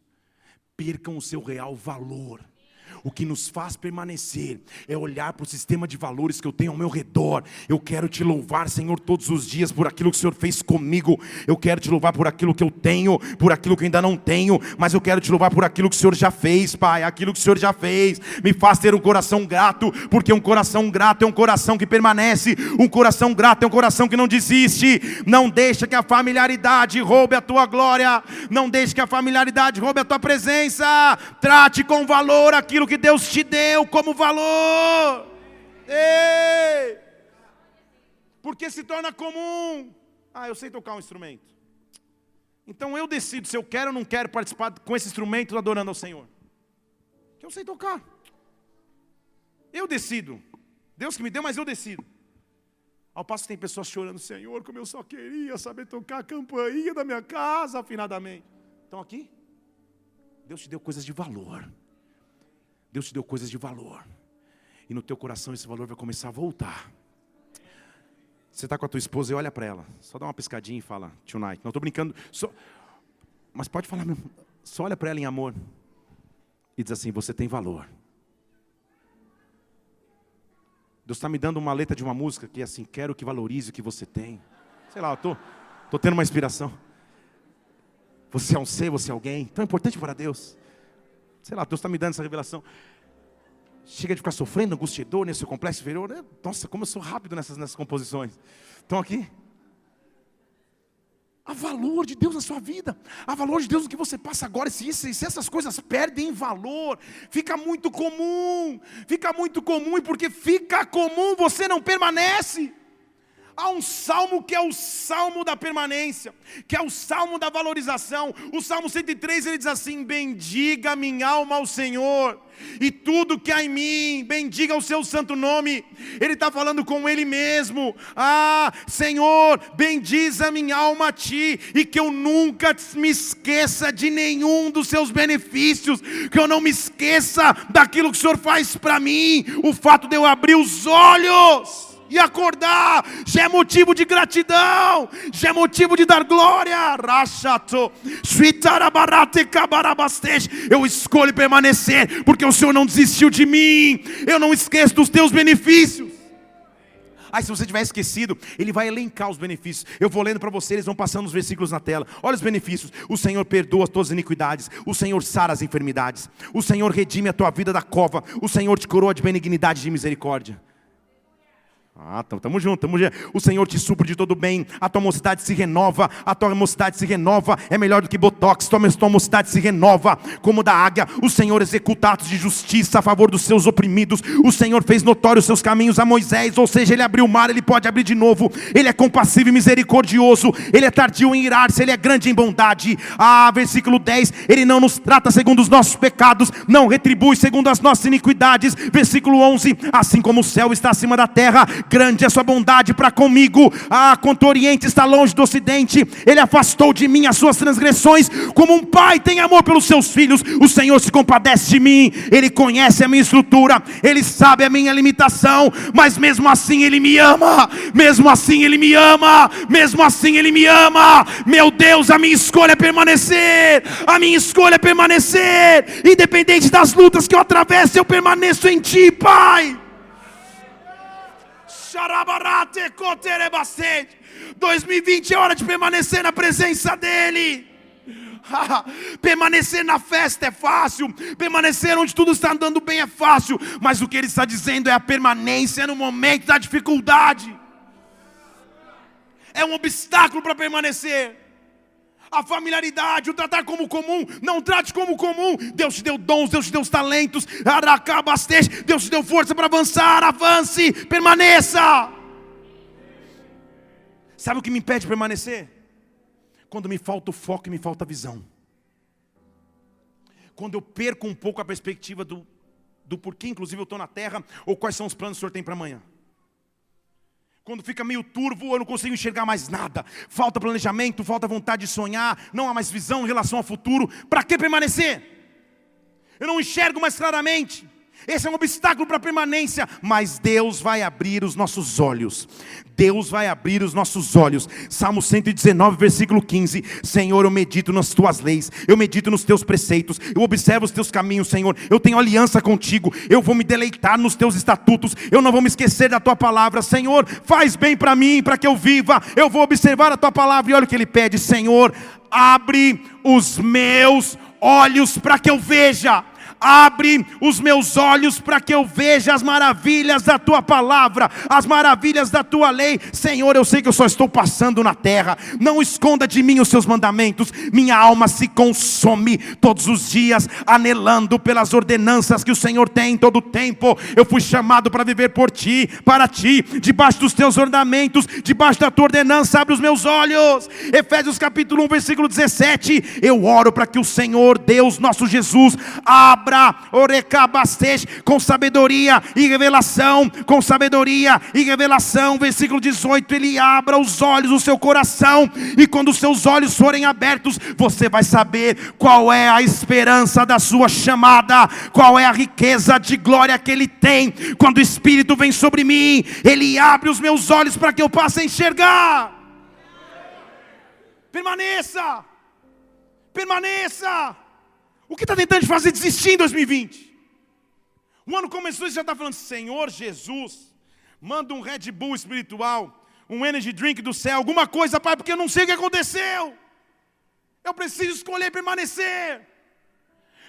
percam o seu real valor. O que nos faz permanecer é olhar para o sistema de valores que eu tenho ao meu redor. Eu quero te louvar, Senhor, todos os dias por aquilo que o Senhor fez comigo. Eu quero te louvar por aquilo que eu tenho, por aquilo que ainda não tenho, mas eu quero te louvar por aquilo que o Senhor já fez, Pai. Aquilo que o Senhor já fez me faz ter um coração grato, porque um coração grato é um coração que permanece. Um coração grato é um coração que não desiste. Não deixa que a familiaridade roube a tua glória. Não deixe que a familiaridade roube a tua presença. Trate com valor aquilo que Deus te deu como valor. Ei! Porque se torna comum. Eu sei tocar um instrumento, então eu decido se eu quero ou não quero participar com esse instrumento adorando ao Senhor. Eu sei tocar, eu decido. Deus que me deu, mas eu decido. Ao passo que tem pessoas chorando, Senhor, como eu só queria saber tocar a campainha da minha casa afinadamente. Estão aqui? Deus te deu coisas de valor. Deus te deu coisas de valor. E no teu coração esse valor vai começar a voltar. Você está com a tua esposa e olha para ela. Só dá uma piscadinha e fala, tonight. Não estou brincando. Mas pode falar mesmo. Só olha para ela em amor. E diz assim, você tem valor. Deus está me dando uma letra de uma música que é assim, quero que valorize o que você tem. Sei lá, eu estou tendo uma inspiração. Você é um ser, você é alguém tão importante para Deus. Sei lá, Deus está me dando essa revelação. Chega de ficar sofrendo, angustiador, nesse complexo inferior. Nossa, como eu sou rápido nessas composições. Estão aqui? Há valor de Deus na sua vida. Há valor de Deus no que você passa agora. Se essas coisas perdem valor, fica muito comum. Fica muito comum, e porque fica comum, você não permanece. Há um salmo que é o salmo da permanência, que é o salmo da valorização. O Salmo 103 ele diz assim: bendiga minha alma ao Senhor, e tudo que há em mim, bendiga o seu santo nome. Ele está falando com ele mesmo. Senhor, bendiza minha alma a ti, e que eu nunca me esqueça de nenhum dos seus benefícios, que eu não me esqueça daquilo que o Senhor faz para mim. O fato de eu abrir os olhos e acordar já é motivo de gratidão, já é motivo de dar glória. Eu escolho permanecer, porque o Senhor não desistiu de mim. Eu não esqueço dos teus benefícios. Aí se você tiver esquecido, ele vai elencar os benefícios. Eu vou lendo para você, eles vão passando os versículos na tela. Olha os benefícios: o Senhor perdoa todas as iniquidades, o Senhor sara as enfermidades, o Senhor redime a tua vida da cova, o Senhor te coroa de benignidade e de misericórdia. Tamo junto. O Senhor te supre de todo bem, a tua mocidade se renova, é melhor do que botox, tua mocidade se renova como da águia. O Senhor executa atos de justiça a favor dos seus oprimidos. O Senhor fez notórios os seus caminhos a Moisés, ou seja, ele abriu o mar, ele pode abrir de novo. Ele é compassivo e misericordioso, ele é tardio em irar-se, ele é grande em bondade. Versículo 10, ele não nos trata segundo os nossos pecados, não retribui segundo as nossas iniquidades. Versículo 11, assim como o céu está acima da terra, grande é a sua bondade para comigo. Quanto o oriente está longe do ocidente, ele afastou de mim as suas transgressões. Como um pai tem amor pelos seus filhos, o Senhor se compadece de mim. Ele conhece a minha estrutura, ele sabe a minha limitação, mas mesmo assim ele me ama. Mesmo assim ele me ama. Mesmo assim ele me ama. Meu Deus, a minha escolha é permanecer. A minha escolha é permanecer. Independente das lutas que eu atravesso, eu permaneço em ti, Pai. 2020 é hora de permanecer na presença dEle. Permanecer na festa é fácil, permanecer onde tudo está andando bem é fácil, mas o que Ele está dizendo é a permanência no momento da dificuldade. É um obstáculo para permanecer. A familiaridade, o tratar como comum, não trate como comum. Deus te deu dons, Deus te deu os talentos, Deus te deu força para avançar. Avance, permaneça. Sabe o que me impede de permanecer? Quando me falta o foco e me falta a visão. Quando eu perco um pouco a perspectiva do porquê inclusive eu estou na terra, ou quais são os planos que o Senhor tem para amanhã. Quando fica meio turvo, eu não consigo enxergar mais nada. Falta planejamento, falta vontade de sonhar, não há mais visão em relação ao futuro. Para que permanecer? Eu não enxergo mais claramente. Esse é um obstáculo para a permanência. Mas Deus vai abrir os nossos olhos. Deus vai abrir os nossos olhos. Salmo 119, versículo 15. Senhor, eu medito nas tuas leis, eu medito nos teus preceitos, eu observo os teus caminhos, Senhor. Eu tenho aliança contigo, eu vou me deleitar nos teus estatutos, eu não vou me esquecer da tua palavra. Senhor, faz bem para mim, para que eu viva. Eu vou observar a tua palavra. E olha o que ele pede: Senhor, abre os meus olhos para que eu veja. Abre os meus olhos para que eu veja as maravilhas da tua palavra, as maravilhas da tua lei. Senhor, eu sei que eu só estou passando na terra, não esconda de mim os seus mandamentos. Minha alma se consome todos os dias, anelando pelas ordenanças que o Senhor tem em todo o tempo. Eu fui chamado para viver por ti, para ti, debaixo dos teus ornamentos, debaixo da tua ordenança. Abre os meus olhos. Efésios capítulo 1, versículo 17. Eu oro para que o Senhor, Deus nosso Jesus, abra com sabedoria e revelação, com sabedoria e revelação. Versículo 18, ele abra os olhos do seu coração, e quando os seus olhos forem abertos, você vai saber qual é a esperança da sua chamada, qual é a riqueza de glória que ele tem. Quando o Espírito vem sobre mim, ele abre os meus olhos para que eu possa enxergar. Permaneça, permaneça. O que está tentando te fazer desistir em 2020? O ano começou e você já está falando: Senhor Jesus, manda um Red Bull espiritual, um energy drink do céu, alguma coisa, Pai, porque eu não sei o que aconteceu. Eu preciso escolher permanecer.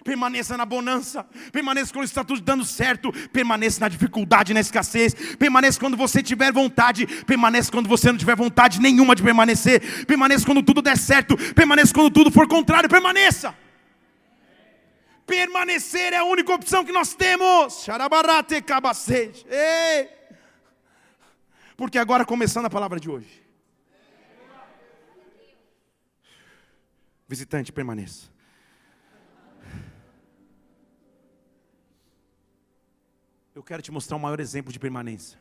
Permaneça na bonança, permaneça quando está tudo dando certo, permaneça na dificuldade, na escassez, permaneça quando você tiver vontade, permaneça quando você não tiver vontade nenhuma de permanecer, permaneça quando tudo der certo, permaneça quando tudo for contrário, permaneça. Permanecer é a única opção que nós temos. Porque agora começando a palavra de hoje. Visitante, permaneça. Eu quero te mostrar o maior exemplo de permanência.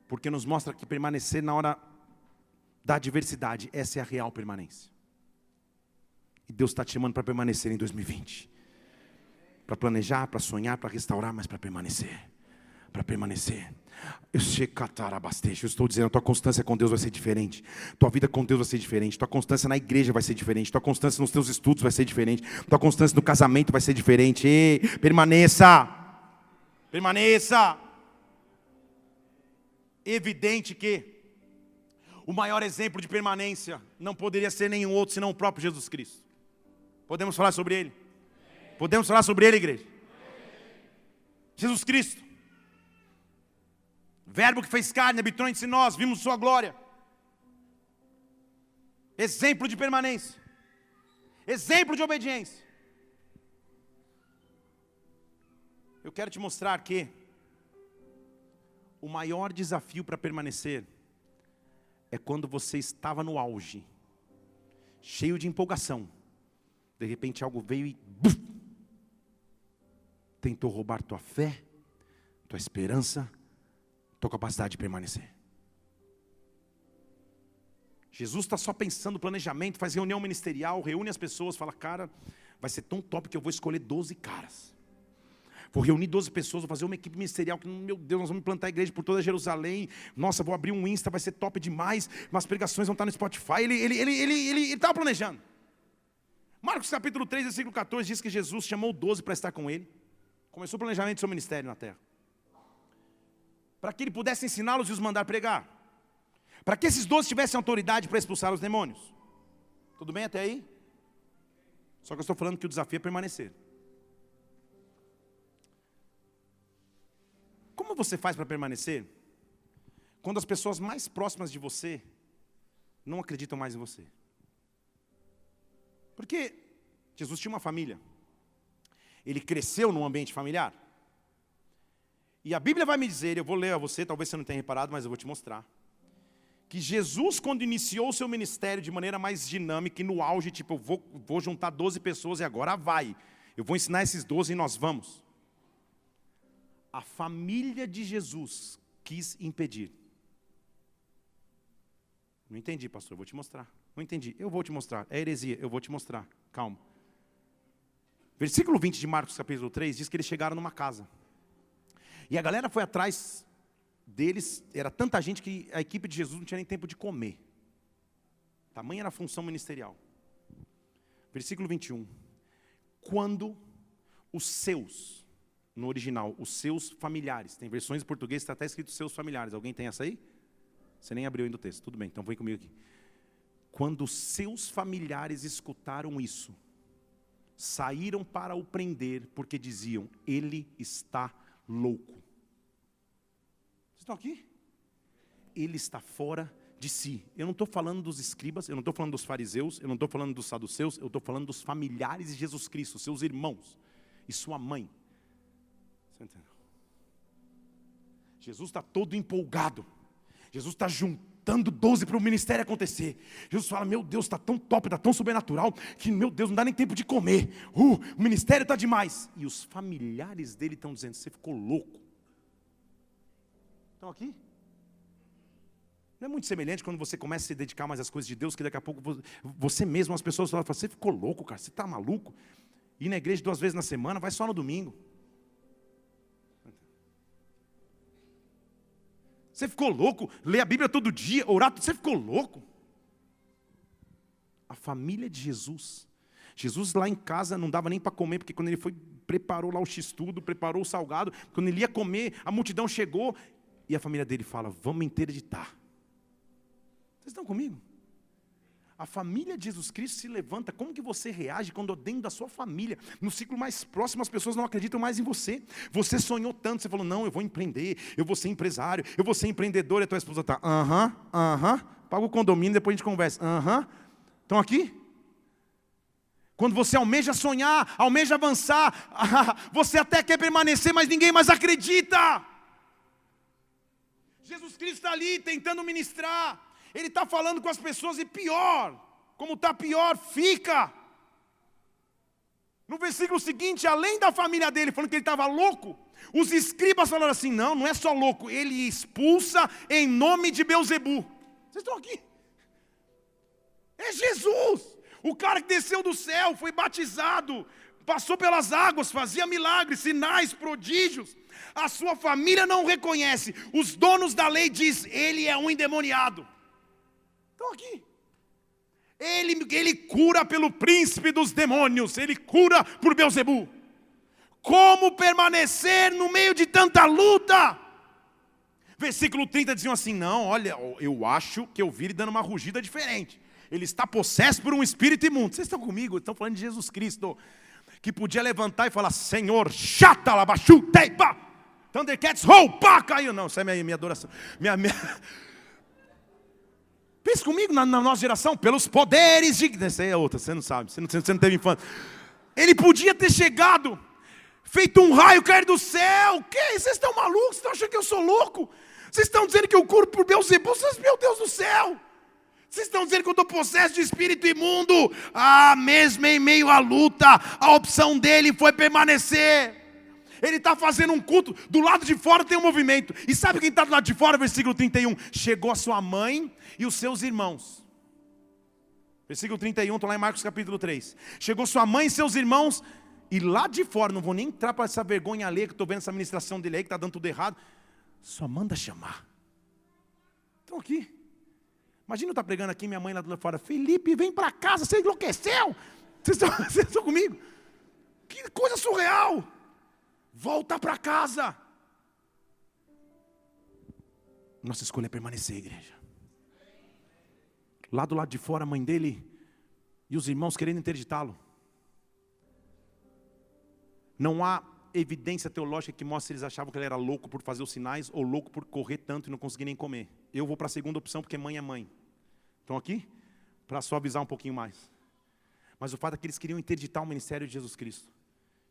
Porque nos mostra que permanecer na hora da adversidade, essa é a real permanência. E Deus está te chamando para permanecer em 2020. Para planejar, para sonhar, para restaurar, mas para permanecer. Para permanecer. Eu estou dizendo, a tua constância com Deus vai ser diferente. Tua vida com Deus vai ser diferente. Tua constância na igreja vai ser diferente. Tua constância nos teus estudos vai ser diferente. Tua constância no casamento vai ser diferente. Ei, permaneça. Permaneça. Evidente que o maior exemplo de permanência não poderia ser nenhum outro senão o próprio Jesus Cristo. Podemos falar sobre Ele? Podemos falar sobre Ele, igreja? Jesus Cristo, Verbo que fez carne, habitou entre nós, vimos sua glória. Exemplo de permanência. Exemplo de obediência. Eu quero te mostrar que o maior desafio para permanecer é quando você estava no auge, cheio de empolgação. De repente algo veio e tentou roubar tua fé, tua esperança, tua capacidade de permanecer. Jesus está só pensando no planejamento, faz reunião ministerial, reúne as pessoas, fala, cara, vai ser tão top que eu vou escolher 12 caras. Vou reunir 12 pessoas, vou fazer uma equipe ministerial, que, meu Deus, nós vamos plantar a igreja por toda Jerusalém. Nossa, vou abrir um Insta, vai ser top demais. Umas pregações vão estar no Spotify. Ele estava planejando. Marcos capítulo 3, versículo 14, diz que Jesus chamou 12 para estar com ele. Começou o planejamento do seu ministério na terra. Para que ele pudesse ensiná-los e os mandar pregar. Para que esses 12 tivessem autoridade para expulsar os demônios. Tudo bem até aí? Só que eu estou falando que o desafio é permanecer. Como você faz para permanecer? Quando as pessoas mais próximas de você não acreditam mais em você. Porque Jesus tinha uma família. Ele cresceu num ambiente familiar. E a Bíblia vai me dizer, eu vou ler a você, talvez você não tenha reparado, mas eu vou te mostrar. Que Jesus, quando iniciou o seu ministério de maneira mais dinâmica e no auge, tipo, eu vou juntar 12 pessoas e agora vai. Eu vou ensinar esses 12 e nós vamos. A família de Jesus quis impedir. Não entendi, pastor, eu vou te mostrar. Não entendi, eu vou te mostrar. É heresia, eu vou te mostrar. Calma. Versículo 20 de Marcos capítulo 3 diz que eles chegaram numa casa. E a galera foi atrás deles, era tanta gente que a equipe de Jesus não tinha nem tempo de comer. Tamanha era a função ministerial. Versículo 21. Quando os seus, no original, os seus familiares, tem versões em português que está até escrito seus familiares. Alguém tem essa aí? Você nem abriu ainda o texto. Tudo bem, então vem comigo aqui. Quando os seus familiares escutaram isso, saíram para o prender, porque diziam, ele está louco. Vocês estão aqui? Ele está fora de si. Eu não estou falando dos escribas, eu não estou falando dos fariseus, eu não estou falando dos saduceus, eu estou falando dos familiares de Jesus Cristo, seus irmãos e sua mãe. Você entendeu? Jesus está todo empolgado. Jesus está juntando 12 para o ministério acontecer. Jesus fala, meu Deus, está tão top, está tão sobrenatural, que meu Deus, não dá nem tempo de comer. O ministério está demais. E os familiares dele estão dizendo, você ficou louco. Estão aqui? Não é muito semelhante quando você começa a se dedicar mais às coisas de Deus, que daqui a pouco você mesmo, as pessoas falam, você ficou louco, cara, você está maluco? Ir na igreja 2 vezes na semana, vai só no domingo. Você ficou louco? Ler a Bíblia todo dia, orar, você ficou louco? A família de Jesus. Jesus lá em casa não dava nem para comer, porque quando ele foi, preparou lá o x-tudo, preparou o salgado. Quando ele ia comer, a multidão chegou e a família dele fala, vamos interditar. Vocês estão comigo? A família de Jesus Cristo se levanta. Como que você reage quando dentro da sua família, no ciclo mais próximo, as pessoas não acreditam mais em você? Você sonhou tanto, você falou, não, eu vou empreender, eu vou ser empresário, eu vou ser empreendedor, e a tua esposa está, paga o condomínio, depois a gente conversa, estão aqui? Quando você almeja sonhar, almeja avançar, você até quer permanecer, mas ninguém mais acredita. Jesus Cristo está ali tentando ministrar. Ele está falando com as pessoas e pior, como está pior, fica. No versículo seguinte, além da família dele, falando que ele estava louco, os escribas falaram assim, não é só louco, ele expulsa em nome de Belzebu. Vocês estão aqui? É Jesus, o cara que desceu do céu, foi batizado, passou pelas águas, fazia milagres, sinais, prodígios. A sua família não o reconhece. Os donos da lei dizem, ele é um endemoniado. Estão aqui. Ele cura pelo príncipe dos demônios, ele cura por Belzebu. Como permanecer no meio de tanta luta? Versículo 30 diziam assim, não, olha, eu acho que eu vi ele dando uma rugida diferente. Ele está possesso por um espírito imundo. Vocês estão comigo? Estão falando de Jesus Cristo, que podia levantar e falar, Senhor, chata, labachutei, pá, Thundercats, pá, caiu. Não, essa é minha adoração. Pensa comigo na nossa geração, pelos poderes de... Essa é outra, você não sabe, você não teve infância. Ele podia ter chegado, feito um raio cair do céu. Que? Vocês estão malucos? Vocês estão achando que eu sou louco? Vocês estão dizendo que eu curo por Belzebu? Meu Deus do céu! Vocês estão dizendo que eu estou possesso de espírito imundo? Mesmo em meio à luta, a opção dele foi permanecer. Ele está fazendo um culto, do lado de fora tem um movimento. E sabe quem está do lado de fora? Versículo 31. Chegou a sua mãe e os seus irmãos. Versículo 31, estou lá em Marcos capítulo 3. Chegou sua mãe e seus irmãos. E lá de fora, não vou nem entrar para essa vergonha alheia, que estou vendo essa ministração dele aí, que está dando tudo errado. Só manda chamar. Estão aqui. Imagina eu estar pregando aqui, minha mãe lá do lado de fora. Felipe, vem para casa, você enlouqueceu. Vocês estão comigo? Que coisa surreal. Volta para casa. Nossa escolha é permanecer, igreja. Lá do lado de fora, a mãe dele e os irmãos querendo interditá-lo. Não há evidência teológica que mostre se eles achavam que ele era louco por fazer os sinais ou louco por correr tanto e não conseguir nem comer. Eu vou para a segunda opção porque mãe é mãe. Estão aqui? Para suavizar um pouquinho mais. Mas o fato é que eles queriam interditar o ministério de Jesus Cristo.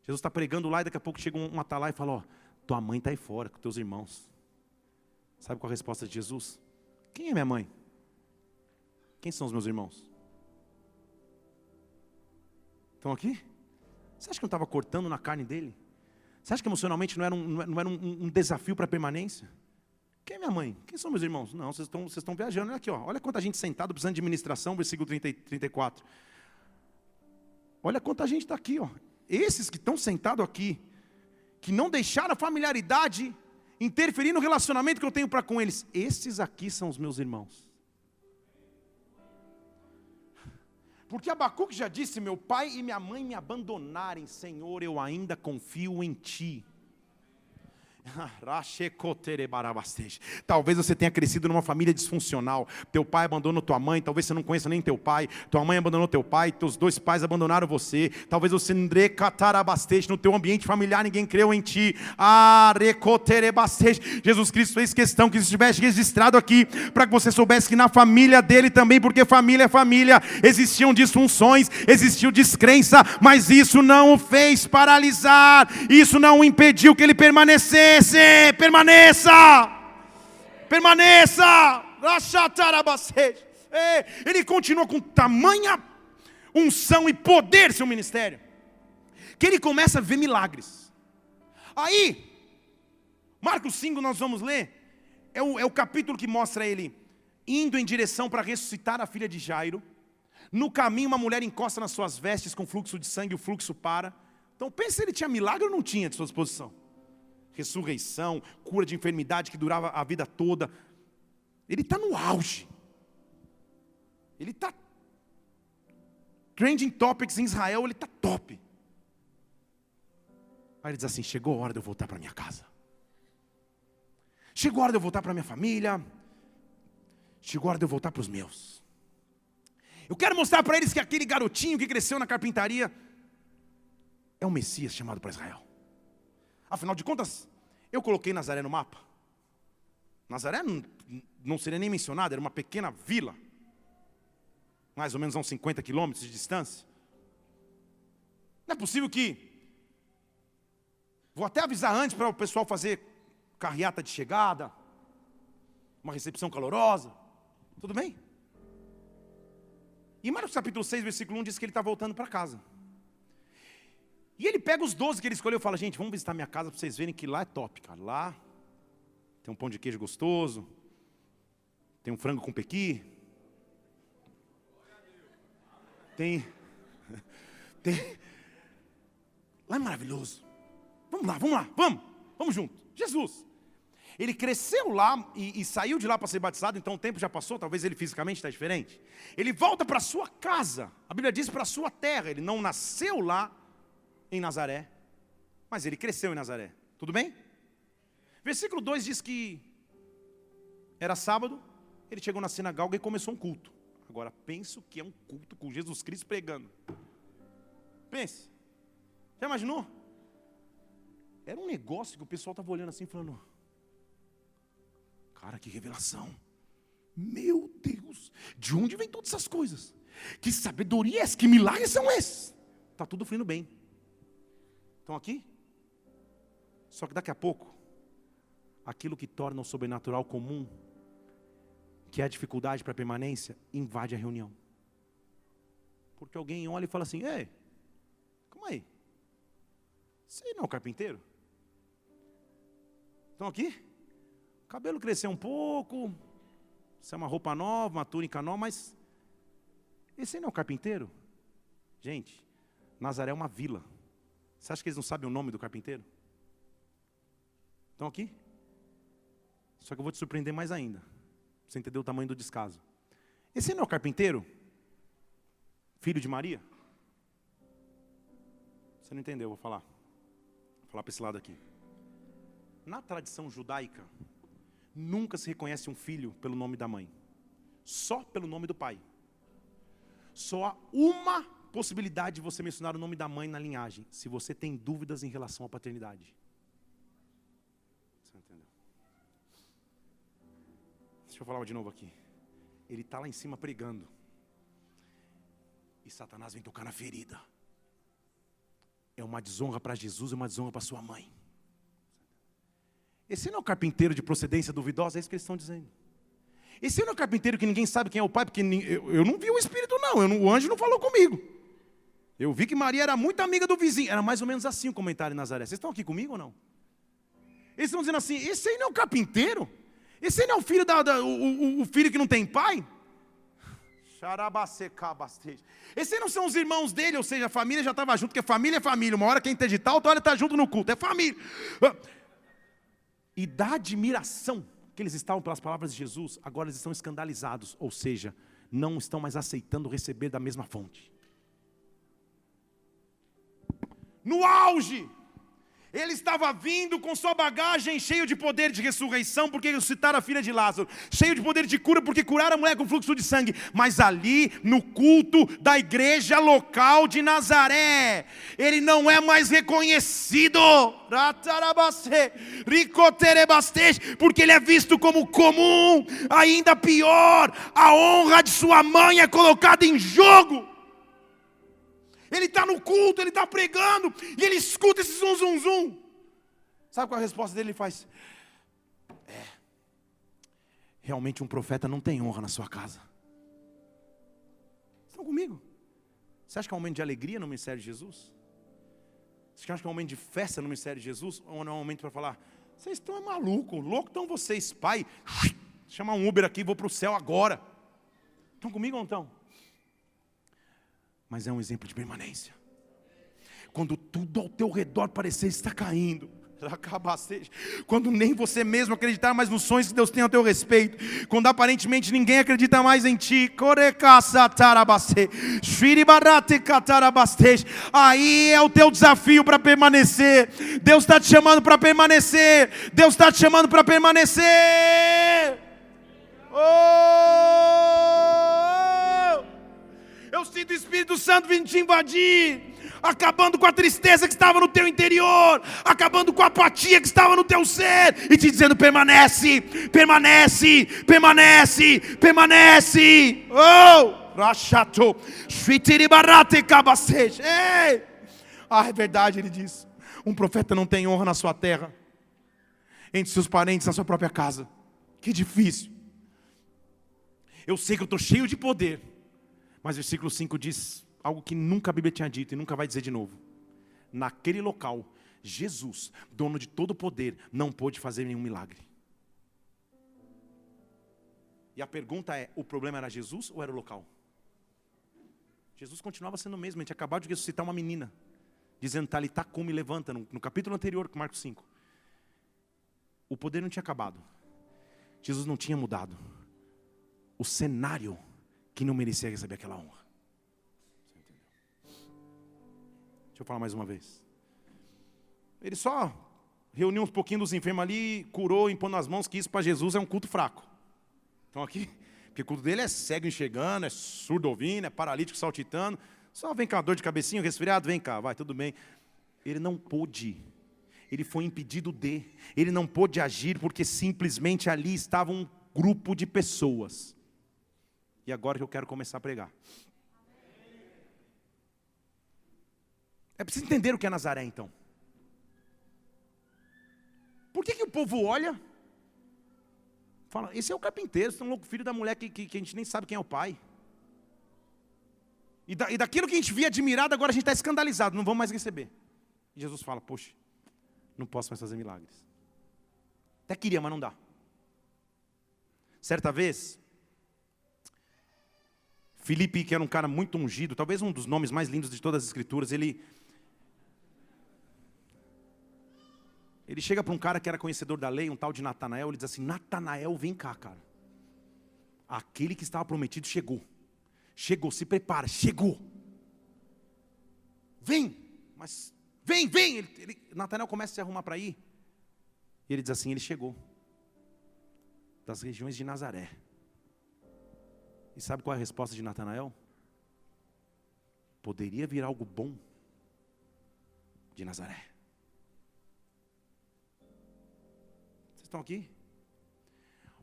Jesus está pregando lá e daqui a pouco chega um atalai e fala, tua mãe está aí fora com teus irmãos. Sabe qual a resposta de Jesus? Quem é minha mãe? Quem são os meus irmãos? Estão aqui? Você acha que eu não estava cortando na carne dele? Você acha que emocionalmente não era um desafio para a permanência? Quem é minha mãe? Quem são meus irmãos? Não, vocês estão viajando. Olha aqui, olha quanta gente sentada precisando de ministração, versículo 34. Olha quanta gente está aqui, Esses que estão sentados aqui, que não deixaram a familiaridade interferir no relacionamento que eu tenho para com eles. Esses aqui são os meus irmãos. Porque Abacuque já disse, meu pai e minha mãe me abandonarem, Senhor, eu ainda confio em Ti. Talvez você tenha crescido numa família disfuncional. Teu pai abandonou tua mãe, talvez você não conheça nem teu pai. Tua mãe abandonou teu pai, teus dois pais abandonaram você. Talvez você no teu ambiente familiar ninguém creu em ti. Jesus Cristo fez questão que isso estivesse registrado aqui, para que você soubesse que na família dele também, porque família é família, existiam disfunções, existiu descrença, mas isso não o fez paralisar, isso não o impediu que ele permanecesse. Permaneça. Ele continua com tamanha unção e poder seu ministério, que ele começa a ver milagres. Aí Marcos 5 nós vamos ler, é o capítulo que mostra ele indo em direção para ressuscitar a filha de Jairo. No caminho uma mulher encosta nas suas vestes com fluxo de sangue, o fluxo para. Então pensa se ele tinha milagre ou não tinha de sua disposição. Ressurreição, cura de enfermidade que durava a vida toda. Ele está no auge. Ele está trending topics em Israel, ele está top. Aí ele diz assim, chegou a hora de eu voltar para minha casa. Chegou a hora de eu voltar para minha família. Chegou a hora de eu voltar para os meus. Eu quero mostrar para eles que aquele garotinho que cresceu na carpintaria é o Messias chamado para Israel. Afinal de contas, eu coloquei Nazaré no mapa. Nazaré não seria nem mencionado, era uma pequena vila. Mais ou menos a uns 50 quilômetros de distância. Não é possível que... Vou até avisar antes para o pessoal fazer carreata de chegada, uma recepção calorosa. Tudo bem? E Marcos capítulo 6, versículo 1 diz que ele está voltando para casa. E ele pega os 12 que ele escolheu e fala: gente, vamos visitar minha casa para vocês verem que lá é top, cara. Lá tem um pão de queijo gostoso, tem um frango com pequi, tem... Lá é maravilhoso. Vamos junto. Jesus. Ele cresceu lá e saiu de lá para ser batizado, então o tempo já passou, talvez ele fisicamente está diferente. Ele volta para sua casa, a Bíblia diz para sua terra. Ele não nasceu lá em Nazaré, mas ele cresceu em Nazaré. Tudo bem? Versículo 2 diz que era sábado, ele chegou na sinagoga e começou um culto. Agora penso que é um culto com Jesus Cristo pregando. Pense. Já imaginou? Era um negócio que o pessoal estava olhando assim, falando: cara, que revelação. Meu Deus, de onde vem todas essas coisas? Que sabedoria é essa? Que milagres são esses? Está tudo fluindo bem. Estão aqui? Só que daqui a pouco, aquilo que torna o sobrenatural comum, que é a dificuldade para a permanência, invade a reunião. Porque alguém olha e fala assim: ei, calma aí, você não é o carpinteiro? Estão aqui? O cabelo cresceu um pouco, isso é uma roupa nova, uma túnica nova, mas esse não é o carpinteiro? Gente, Nazaré é uma vila. Você acha que eles não sabem o nome do carpinteiro? Estão aqui? Só que eu vou te surpreender mais ainda, pra você entender o tamanho do descaso. Esse não é o carpinteiro? Filho de Maria? Você não entendeu, vou falar. Vou falar para esse lado aqui. Na tradição judaica, nunca se reconhece um filho pelo nome da mãe, só pelo nome do pai. Só há uma possibilidade de você mencionar o nome da mãe na linhagem: se você tem dúvidas em relação à paternidade. Você entendeu? Deixa eu falar de novo aqui. Ele está lá em cima pregando, e Satanás vem tocar na ferida. É uma desonra para Jesus e uma desonra para sua mãe. Esse não é o carpinteiro de procedência duvidosa, é isso que eles estão dizendo. Esse não é o carpinteiro que ninguém sabe quem é o pai, porque eu não vi o Espírito não, o anjo não falou comigo. Eu vi que Maria era muito amiga do vizinho, era mais ou menos assim o comentário em Nazaré. Vocês estão aqui comigo ou não? Eles estão dizendo assim: esse aí não é o carpinteiro? Esse aí não é o filho, o filho que não tem pai? Esses aí não são os irmãos dele, ou seja, a família já estava junto, porque família é família, uma hora quem está de tal, outra hora está junto no culto, é família. E da admiração que eles estavam pelas palavras de Jesus, agora eles estão escandalizados, ou seja, não estão mais aceitando receber da mesma fonte. No auge, ele estava vindo com sua bagagem cheio de poder de ressurreição, porque ressuscitaram a filha de Lázaro, cheio de poder de cura, porque curaram a mulher com fluxo de sangue. Mas ali, no culto da igreja local de Nazaré, ele não é mais reconhecido, porque ele é visto como comum. Ainda pior, a honra de sua mãe é colocada em jogo. Ele está no culto, ele está pregando, e ele escuta esse zum, zum, zum. Sabe qual é a resposta dele? Ele faz: realmente um profeta não tem honra na sua casa. Estão comigo? Você acha que é um momento de alegria no ministério de Jesus? Você acha que é um momento de festa no ministério de Jesus? Ou não é um momento para falar: vocês estão malucos, loucos estão vocês, pai, chamar um Uber aqui, vou para o céu agora. Estão comigo ou não estão? Mas é um exemplo de permanência. Quando tudo ao teu redor parecer estar caindo, quando nem você mesmo acreditar mais nos sonhos que Deus tem ao teu respeito, quando aparentemente ninguém acredita mais em ti, aí é o teu desafio para permanecer. Deus está te chamando para permanecer. Deus está te chamando para permanecer. Eu sinto o Espírito Santo vindo te invadir, acabando com a tristeza que estava no teu interior, acabando com a apatia que estava no teu ser, e te dizendo: permanece, permanece, permanece, permanece. Ah, é verdade, ele diz. Um profeta não tem honra na sua terra, entre seus parentes, na sua própria casa. Que difícil. Eu sei que eu estou cheio de poder, mas o versículo 5 diz algo que nunca a Bíblia tinha dito e nunca vai dizer de novo. Naquele local, Jesus, dono de todo o poder, não pôde fazer nenhum milagre. E a pergunta é, o problema era Jesus ou era o local? Jesus continuava sendo o mesmo. A gente acabou de ressuscitar uma menina, dizendo, Talitá cumi, levanta, no capítulo anterior, Marcos 5. O poder não tinha acabado. Jesus não tinha mudado. O cenário que não merecia receber aquela honra. Você entendeu? Deixa eu falar mais uma vez. Ele só reuniu uns pouquinhos dos enfermos ali, curou, impondo as mãos, que isso para Jesus é um culto fraco. Então aqui, porque o culto dele é cego enxergando, é surdo ouvindo, é paralítico saltitando. Só vem cá, dor de cabecinha, resfriado, vem cá, vai, tudo bem. Ele não pôde. Ele foi impedido de. Ele não pôde agir porque simplesmente ali estava um grupo de pessoas. E agora que eu quero começar a pregar. É preciso entender o que é Nazaré então. Por que o povo olha? Fala, esse é o carpinteiro, esse é um louco filho da mulher que a gente nem sabe quem é o pai. E daquilo que a gente via admirado, agora a gente está escandalizado, não vamos mais receber. E Jesus fala, poxa, não posso mais fazer milagres. Até queria, mas não dá. Certa vez, Filipe, que era um cara muito ungido, talvez um dos nomes mais lindos de todas as escrituras, ele chega para um cara que era conhecedor da lei, um tal de Natanael, ele diz assim, Natanael, vem cá, cara. Aquele que estava prometido chegou. Chegou, se prepara, chegou. Vem, mas vem. Natanael começa a se arrumar para ir. E ele diz assim, ele chegou. Das regiões de Nazaré. E sabe qual é a resposta de Natanael? Poderia vir algo bom de Nazaré. Vocês estão aqui?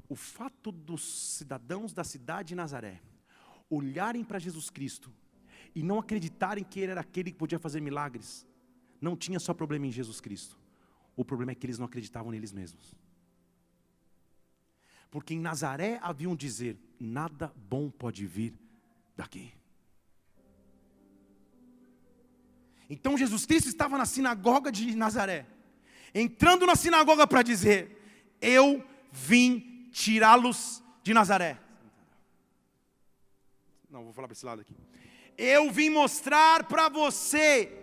O fato dos cidadãos da cidade de Nazaré olharem para Jesus Cristo e não acreditarem que ele era aquele que podia fazer milagres, não tinha só problema em Jesus Cristo. O problema é que eles não acreditavam neles mesmos. Porque em Nazaré haviam dizer, nada bom pode vir daqui. Então Jesus Cristo estava na sinagoga de Nazaré, entrando na sinagoga para dizer, eu vim tirá-los de Nazaré. Não, vou falar para esse lado aqui. Eu vim mostrar para você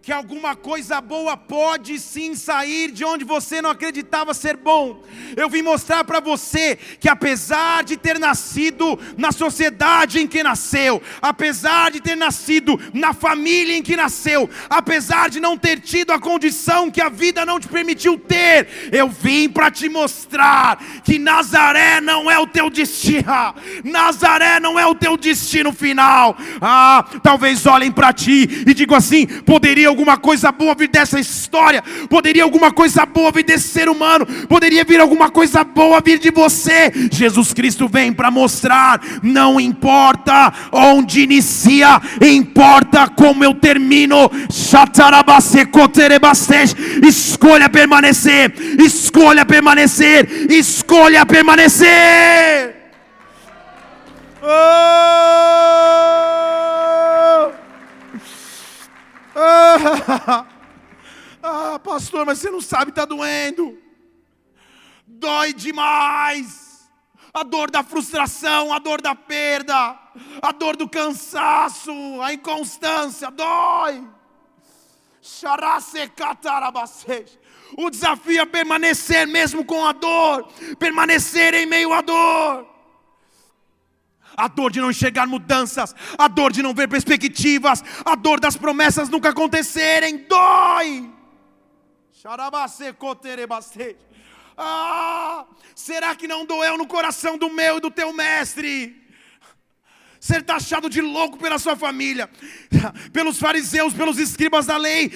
que alguma coisa boa pode sim sair de onde você não acreditava ser bom. Eu vim mostrar para você que apesar de ter nascido na sociedade em que nasceu, apesar de ter nascido na família em que nasceu, apesar de não ter tido a condição que a vida não te permitiu ter, eu vim para te mostrar que Nazaré não é o teu destino. Nazaré não é o teu destino final. Talvez olhem para ti e digam assim, poderia alguma coisa boa vir dessa história, poderia alguma coisa boa vir desse ser humano, poderia vir alguma coisa boa vir de você. Jesus Cristo vem para mostrar, não importa onde inicia, importa como eu termino. Escolha permanecer, escolha permanecer, escolha permanecer. Pastor, mas você não sabe, está doendo. Dói demais. A dor da frustração, a dor da perda, a dor do cansaço, a inconstância, dói. O desafio é permanecer mesmo com a dor, permanecer em meio à dor. A dor de não enxergar mudanças, a dor de não ver perspectivas, a dor das promessas nunca acontecerem, dói. Será que não doeu no coração do meu e do teu mestre? ser taxado de louco pela sua família, pelos fariseus, pelos escribas da lei,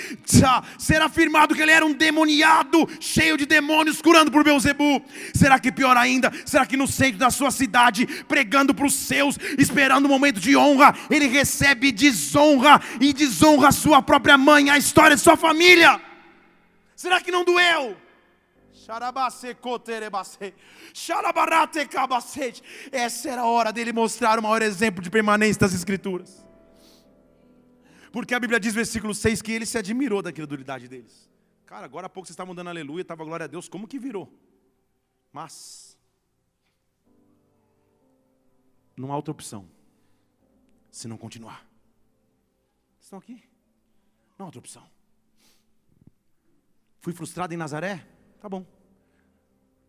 ser afirmado que ele era um demoniado, cheio de demônios, curando por Beelzebu. Será que pior ainda, será que no centro da sua cidade, pregando para os seus, esperando um momento de honra, ele recebe desonra, e desonra a sua própria mãe, a história de sua família? Será que não doeu? Essa era a hora dele mostrar o maior exemplo de permanência das Escrituras. Porque a Bíblia diz, versículo 6, que ele se admirou da credulidade deles. Cara, agora há pouco vocês estavam dando aleluia, estava glória a Deus, como que virou? Mas não há outra opção se não continuar. Estão aqui? Não há outra opção. Fui frustrado em Nazaré? Tá bom.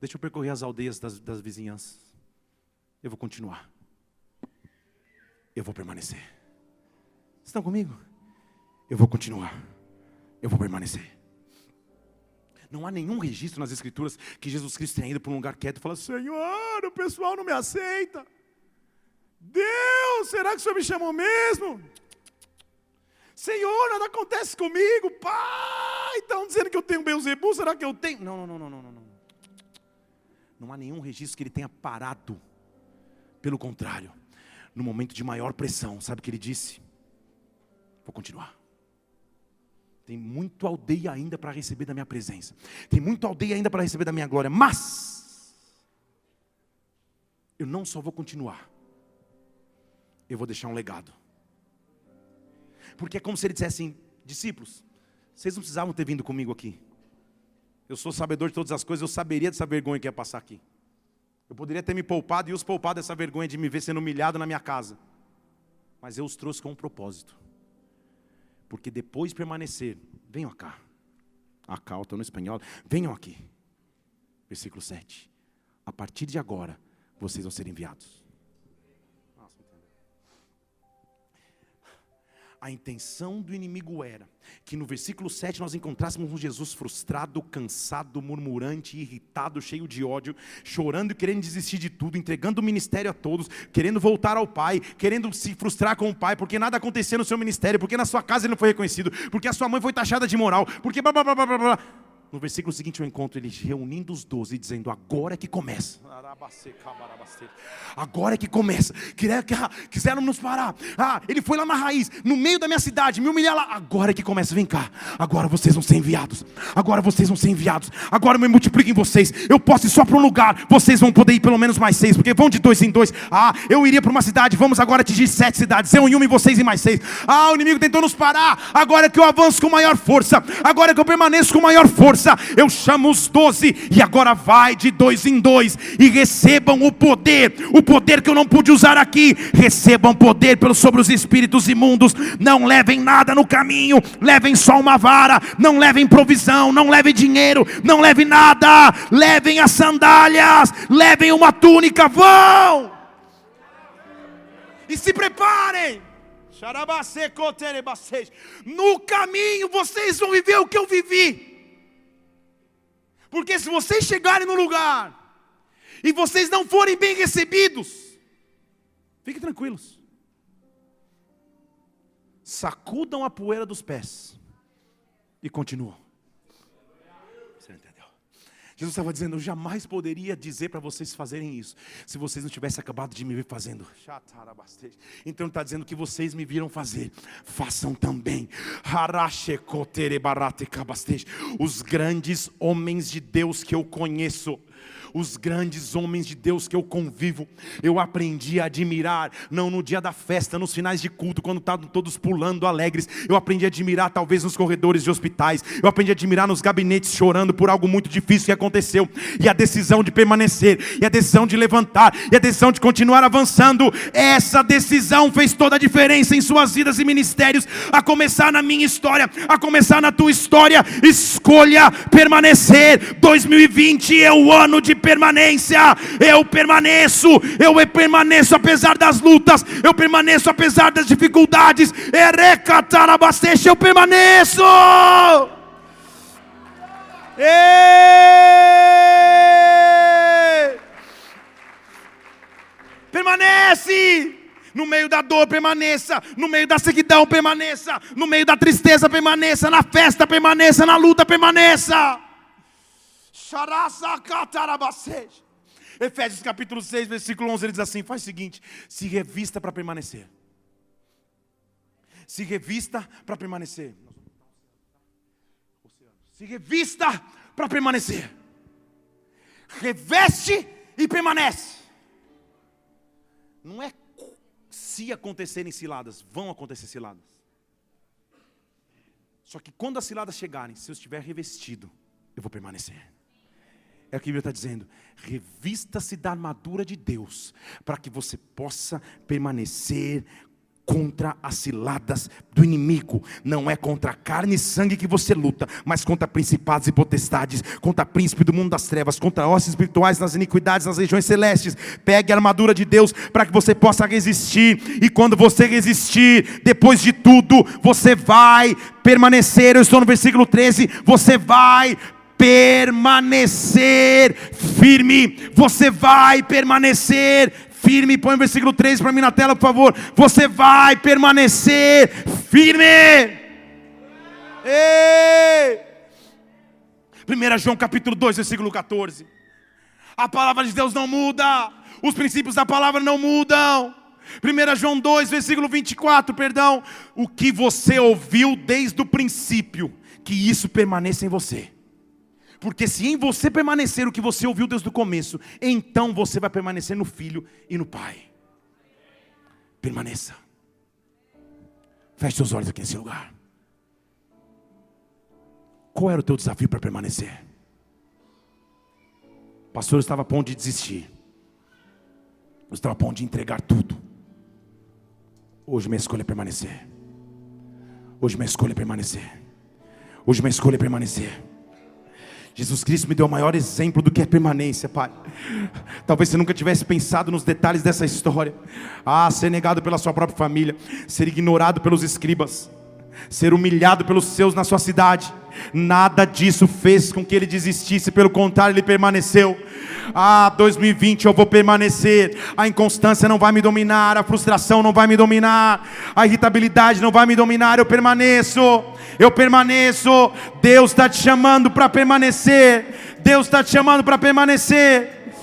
Deixa eu percorrer as aldeias das vizinhanças. Eu vou continuar. Eu vou permanecer. Estão comigo? Eu vou continuar. Eu vou permanecer. Não há nenhum registro nas Escrituras que Jesus Cristo tenha ido para um lugar quieto e falado: Senhor, o pessoal não me aceita. Deus, será que o Senhor me chamou mesmo? Senhor, nada acontece comigo. Pai, estão dizendo que eu tenho Beelzebu, será que eu tenho? Não. Não há nenhum registro que ele tenha parado. Pelo contrário, no momento de maior pressão, sabe o que ele disse? Vou continuar. Tem muito aldeia ainda para receber da minha presença. Tem muito aldeia ainda para receber da minha glória. Mas eu não só vou continuar, eu vou deixar um legado. Porque é como se ele dissesse assim: discípulos, vocês não precisavam ter vindo comigo aqui. Eu sou sabedor de todas as coisas, eu saberia dessa vergonha que ia passar aqui. Eu poderia ter me poupado e os poupado dessa vergonha de me ver sendo humilhado na minha casa. Mas eu os trouxe com um propósito. Porque depois de permanecer, venham cá. Acá, eu estou no espanhol. Venham aqui. Versículo 7. A partir de agora, vocês vão ser enviados. A intenção do inimigo era que no versículo 7 nós encontrássemos um Jesus frustrado, cansado, murmurante, irritado, cheio de ódio, chorando e querendo desistir de tudo, entregando o ministério a todos, querendo voltar ao Pai, querendo se frustrar com o Pai, porque nada acontecia no seu ministério, porque na sua casa ele não foi reconhecido, porque a sua mãe foi taxada de imoral, porque blá blá blá blá blá. No versículo seguinte eu encontro ele reunindo os 12 e dizendo: agora é que começa. Agora é que começa. Quiseram nos parar. Ele foi lá na raiz, no meio da minha cidade, me humilhar lá. Agora é que começa, vem cá. Agora vocês vão ser enviados. Agora vocês vão ser enviados. Agora eu me multiplico em vocês. Eu posso ir só para um lugar. Vocês vão poder ir pelo menos mais 6, porque vão de 2 em 2. Eu iria para uma cidade, vamos agora atingir 7 cidades. Eu em uma e vocês em mais 6. O inimigo tentou nos parar. Agora é que eu avanço com maior força. Agora é que eu permaneço com maior força. Eu chamo os 12 e agora vai de 2 em 2 e recebam o poder que eu não pude usar aqui. Recebam poder sobre os espíritos imundos. Não levem nada no caminho, levem só uma vara. Não levem provisão, não levem dinheiro, não levem nada. Levem as sandálias, levem uma túnica. Vão e se preparem. No caminho vocês vão viver o que eu vivi. Porque se vocês chegarem no lugar e vocês não forem bem recebidos, fiquem tranquilos. Sacudam a poeira dos pés e continuam. Você entendeu? Jesus estava dizendo: eu jamais poderia dizer para vocês fazerem isso se vocês não tivessem acabado de me ver fazendo. Então ele está dizendo que vocês me viram fazer, façam também. Os grandes homens de Deus que eu conheço, os grandes homens de Deus que eu convivo, eu aprendi a admirar, não no dia da festa, nos finais de culto, quando estavam todos pulando alegres. Eu aprendi a admirar talvez nos corredores de hospitais. Eu aprendi a admirar nos gabinetes, chorando por algo muito difícil que aconteceu. E a decisão de permanecer, e a decisão de levantar, e a decisão de continuar avançando. Essa decisão fez toda a diferença em suas vidas e ministérios. A começar na minha história, a começar na tua história. Escolha permanecer. 2020 é o ano de permanência. Eu permaneço apesar das lutas, eu permaneço apesar das dificuldades. Eu permaneço. Permanece. No meio da dor, permaneça. No meio da sequidão, permaneça. No meio da tristeza, permaneça. Na festa, permaneça. Na luta, permaneça. Efésios capítulo 6, versículo 11, ele diz assim: faz o seguinte, se revista para permanecer. Se revista para permanecer. Se revista para permanecer. Reveste e permanece. Não é se acontecerem ciladas, vão acontecer ciladas. Só que quando as ciladas chegarem, se eu estiver revestido, eu vou permanecer. É o que a Bíblia está dizendo. Revista-se da armadura de Deus, para que você possa permanecer contra as ciladas do inimigo. Não é contra carne e sangue que você luta, mas contra principados e potestades, contra príncipe do mundo das trevas, contra ossos espirituais nas iniquidades, nas regiões celestes. Pegue a armadura de Deus para que você possa resistir. E quando você resistir, depois de tudo, você vai permanecer. Eu estou no versículo 13. Você vai permanecer firme. Você vai permanecer firme. Põe o versículo 13 para mim na tela, por favor. Você vai permanecer firme. Ei! 1 João capítulo 2, versículo 14. A palavra de Deus não muda. Os princípios da palavra não mudam. 1 João 2, versículo 24, perdão. O que você ouviu desde o princípio, que isso permaneça em você. Porque se em você permanecer o que você ouviu desde o começo, então você vai permanecer no Filho e no Pai. Permaneça. Feche seus olhos aqui nesse lugar. Qual era o teu desafio para permanecer? O pastor estava a ponto de desistir. Eu estava a ponto de entregar tudo. Hoje minha escolha é permanecer. Hoje minha escolha é permanecer. Hoje minha escolha é permanecer. Jesus Cristo me deu o maior exemplo do que é permanência, Pai. Talvez você nunca tivesse pensado nos detalhes dessa história. Ser negado pela sua própria família, ser ignorado pelos escribas, ser humilhado pelos seus na sua cidade. Nada disso fez com que ele desistisse, pelo contrário, ele permaneceu. 2020 eu vou permanecer. A inconstância não vai me dominar, a frustração não vai me dominar, a irritabilidade não vai me dominar. Eu permaneço. Deus está te chamando para permanecer. Deus está te chamando para permanecer.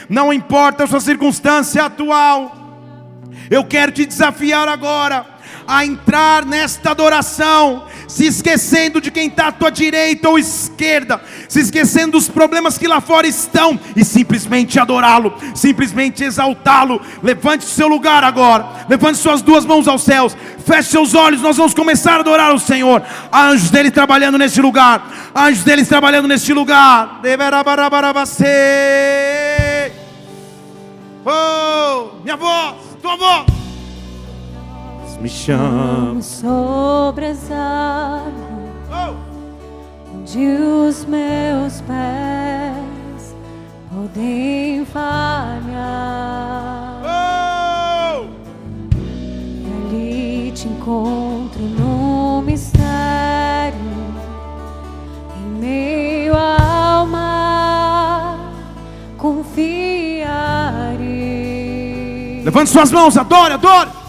Não importa a sua circunstância atual, eu quero te desafiar agora a entrar nesta adoração, se esquecendo de quem está à tua direita ou esquerda, se esquecendo dos problemas que lá fora estão, e simplesmente adorá-lo, simplesmente exaltá-lo. Levante o seu lugar agora, levante suas duas mãos aos céus, feche seus olhos, nós vamos começar a adorar o Senhor. Há anjos dele trabalhando neste lugar, anjos deles trabalhando neste lugar. Oh, minha voz, tua voz. Me chama sobre as águas, onde os meus pés podem falhar. E ali te encontro no mistério, em meio ao mar, confiarei. Levante suas mãos, adore, adore.